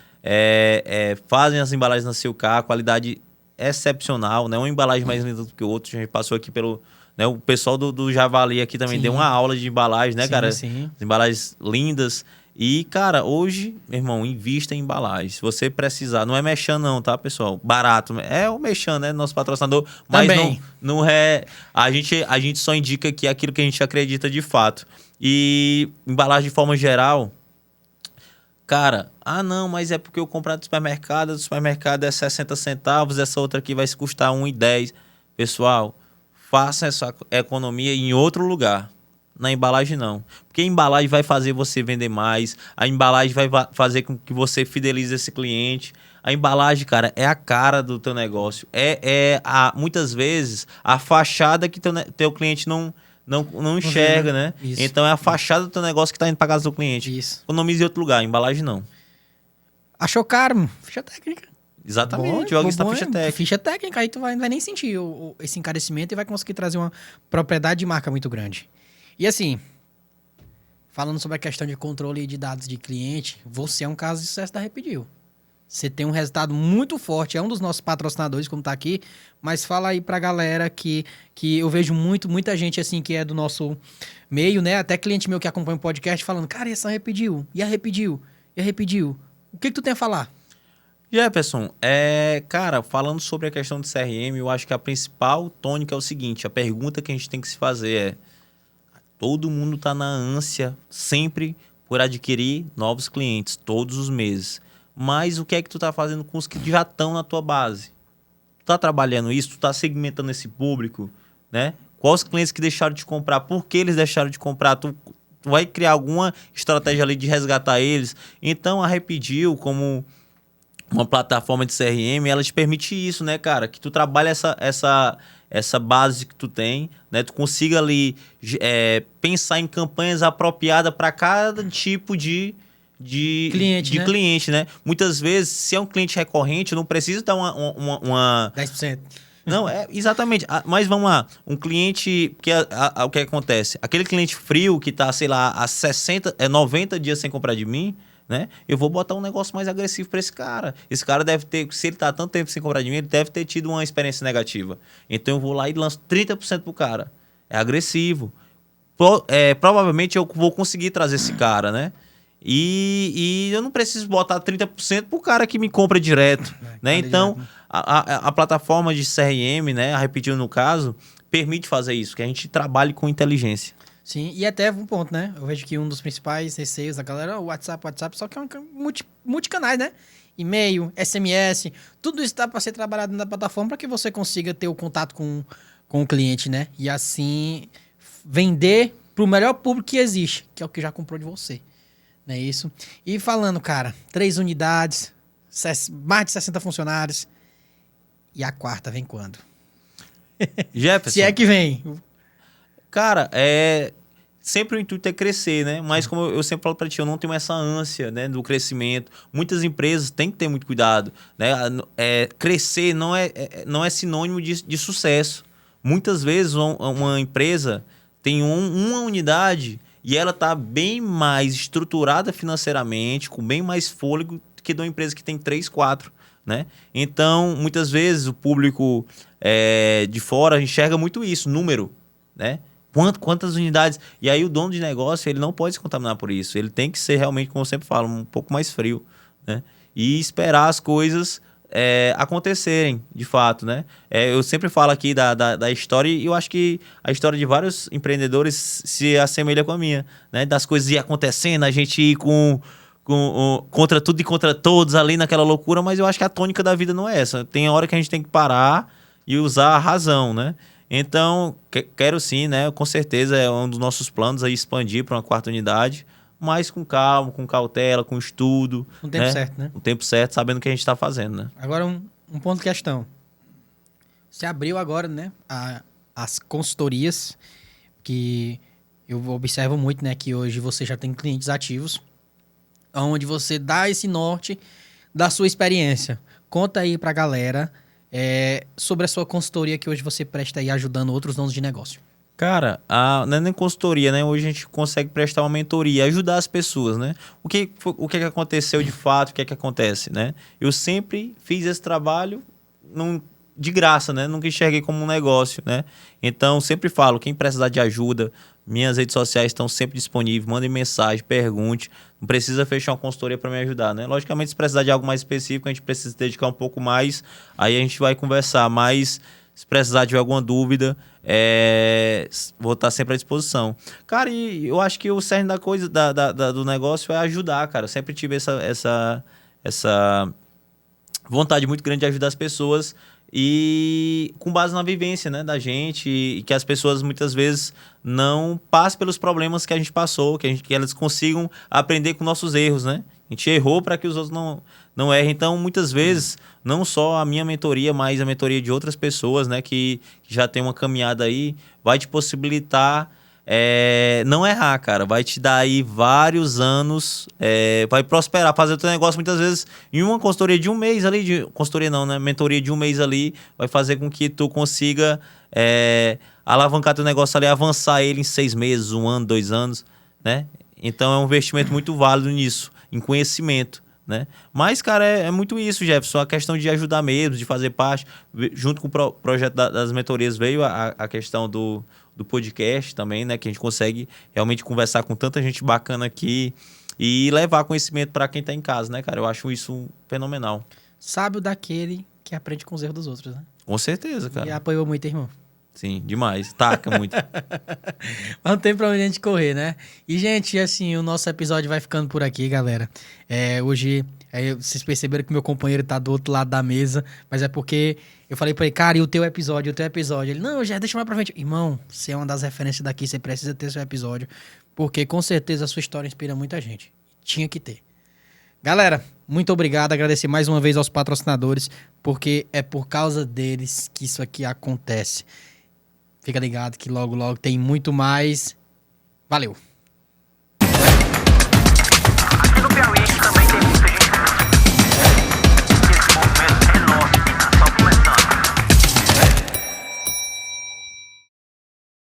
fazem as embalagens na Silcar, qualidade excepcional, né? Uma embalagem mais linda do que o outro. A gente passou aqui pelo... Né? O pessoal do Javali aqui também deu uma aula de embalagem, né, cara? Sim. As embalagens lindas. E, cara, hoje, meu irmão, invista em embalagem. Se você precisar, não é Mechan não, tá, pessoal? Barato. É o Mechan, né? Nosso patrocinador. Mas não é... A gente só indica aqui aquilo que a gente acredita de fato. E embalagem de forma geral... Cara, não, mas é porque eu compro do supermercado é 60 centavos, essa outra aqui vai custar 1,10. Pessoal, faça essa economia em outro lugar. Na embalagem, não. Porque a embalagem vai fazer você vender mais. A embalagem vai fazer com que você fidelize esse cliente. A embalagem, cara, é a cara do teu negócio. Muitas vezes, a fachada que teu cliente não enxerga, né? Isso. Então, é a fachada do teu negócio que tá indo pra casa do cliente. Isso. Economize em outro lugar. A embalagem, não. Achou caro? Ficha técnica. Exatamente, joga isso na ficha técnica. Ficha técnica, aí tu vai nem sentir esse encarecimento e vai conseguir trazer uma propriedade de marca muito grande. E assim, falando sobre a questão de controle de dados de cliente, você é um caso de sucesso da Repediu. Você tem um resultado muito forte, é um dos nossos patrocinadores, como tá aqui, mas fala aí pra galera que eu vejo muita gente assim que é do nosso meio, né? Até cliente meu que acompanha o podcast falando, cara, e essa Repediu? E a Repediu? E a Repediu? O que tu tem a falar? Jefferson, cara, falando sobre a questão de CRM, eu acho que a principal tônica é o seguinte, a pergunta que a gente tem que se fazer todo mundo está na ânsia sempre por adquirir novos clientes, todos os meses. Mas o que é que tu está fazendo com os que já estão na tua base? Tu está trabalhando isso? Tu está segmentando esse público, né? Quais os clientes que deixaram de comprar, por que eles deixaram de comprar, tu vai criar alguma estratégia ali de resgatar eles. Então, a Rapidil, como uma plataforma de CRM, ela te permite isso, né, cara? Que tu trabalha essa base que tu tem, né? Tu consiga ali pensar em campanhas apropriadas para cada tipo de cliente, né? Muitas vezes, se é um cliente recorrente, não precisa dar uma 10%. Não, exatamente. Mas vamos lá. Um cliente, o que acontece? Aquele cliente frio que tá, sei lá, há 90 dias sem comprar de mim, né? Eu vou botar um negócio mais agressivo para esse cara. Esse cara deve ter, se ele tá há tanto tempo sem comprar de mim, ele deve ter tido uma experiência negativa. Então eu vou lá e lanço 30% pro cara. É agressivo. Provavelmente eu vou conseguir trazer esse cara, né? E eu não preciso botar 30% pro cara que me compra direto, né? Então, a plataforma de CRM, né? A Rapidil, no caso, permite fazer isso, que a gente trabalhe com inteligência. Sim, e até um ponto, né? Eu vejo que um dos principais receios da galera é o WhatsApp, só que é um multicanais, né? E-mail, SMS, tudo isso dá para ser trabalhado na plataforma para que você consiga ter o contato com o cliente, né? E assim vender para o melhor público que existe, que é o que já comprou de você. Não é isso? E falando, cara, 3 unidades, mais de 60 funcionários. E a quarta vem quando? Jefferson. Se é que vem. Cara, sempre o intuito é crescer, né? Mas como eu sempre falo para ti, eu não tenho essa ânsia, né, do crescimento. Muitas empresas têm que ter muito cuidado, né? Crescer não é sinônimo de sucesso. Muitas vezes uma empresa tem uma unidade e ela está bem mais estruturada financeiramente, com bem mais fôlego que de uma empresa que tem 3, 4, né? Então, muitas vezes o público de fora enxerga muito isso, número, né? Quantas unidades? E aí o dono de negócio, ele não pode se contaminar por isso. Ele tem que ser realmente, como eu sempre falo, um pouco mais frio, né? E esperar as coisas acontecerem, de fato, né? Eu sempre falo aqui da história e eu acho que a história de vários empreendedores se assemelha com a minha, né? Das coisas ir acontecendo, a gente ir contra tudo e contra todos ali naquela loucura, mas eu acho que a tônica da vida não é essa. Tem hora que a gente tem que parar e usar a razão, né? Então, quero sim, né? Com certeza é um dos nossos planos aí expandir para uma 4ª unidade, mas com calma, com cautela, com estudo. No tempo certo, né? No tempo certo, sabendo o que a gente está fazendo, né? Agora, um ponto de questão. Você abriu agora, né? As consultorias, que eu observo muito, né? Que hoje você já tem clientes ativos, onde você dá esse norte da sua experiência. Conta aí pra galera sobre a sua consultoria que hoje você presta aí ajudando outros donos de negócio. Cara, não é nem consultoria, né? Hoje a gente consegue prestar uma mentoria, ajudar as pessoas, né? O que aconteceu de fato, o que acontece, né? Eu sempre fiz esse trabalho de graça, né? Nunca enxerguei como um negócio, né? Então, sempre falo, quem precisar de ajuda, minhas redes sociais estão sempre disponíveis, mandem mensagem, pergunte. Não precisa fechar uma consultoria para me ajudar, né? Logicamente, se precisar de algo mais específico, a gente precisa dedicar um pouco mais, aí a gente vai conversar, mas se precisar de alguma dúvida, vou estar sempre à disposição. Cara, e eu acho que o cerne da coisa, do negócio é ajudar, cara. Eu sempre tive essa vontade muito grande de ajudar as pessoas e com base na vivência, né, da gente, e que as pessoas muitas vezes não passem pelos problemas que a gente passou, que elas consigam aprender com nossos erros, né? A gente errou para que os outros não errem. Então, muitas vezes, não só a minha mentoria, mas a mentoria de outras pessoas, né, que já tem uma caminhada aí, vai te possibilitar não errar, cara. Vai te dar aí vários anos, vai prosperar, fazer o teu negócio muitas vezes em uma consultoria de um mês ali, consultoria não, né? Mentoria de um mês ali, vai fazer com que tu consiga alavancar teu negócio ali, avançar ele em 6 meses, 1 ano, 2 anos, né? Então é um investimento muito válido nisso, em conhecimento, né? Mas, cara, é muito isso, Jefferson, a questão de ajudar mesmo, de fazer parte. Junto com o projeto das mentorias veio a questão do podcast também, né? Que a gente consegue realmente conversar com tanta gente bacana aqui e levar conhecimento para quem tá em casa, né, cara? Eu acho isso fenomenal. Sábio daquele que aprende com os erros dos outros, né? Com certeza, cara. E apoiou muito, irmão. Sim, demais. Taca muito. Mas não tem pra onde a gente correr, né? E, gente, assim, o nosso episódio vai ficando por aqui, galera. Hoje, vocês perceberam que meu companheiro tá do outro lado da mesa, mas é porque eu falei pra ele, cara, e o teu episódio, o teu episódio? Ele, não, já deixa mais pra frente. Irmão, você é uma das referências daqui, você precisa ter seu episódio, porque com certeza a sua história inspira muita gente. Tinha que ter. Galera, muito obrigado. Agradecer mais uma vez aos patrocinadores, porque é por causa deles que isso aqui acontece. Fica ligado que logo, logo tem muito mais. Valeu!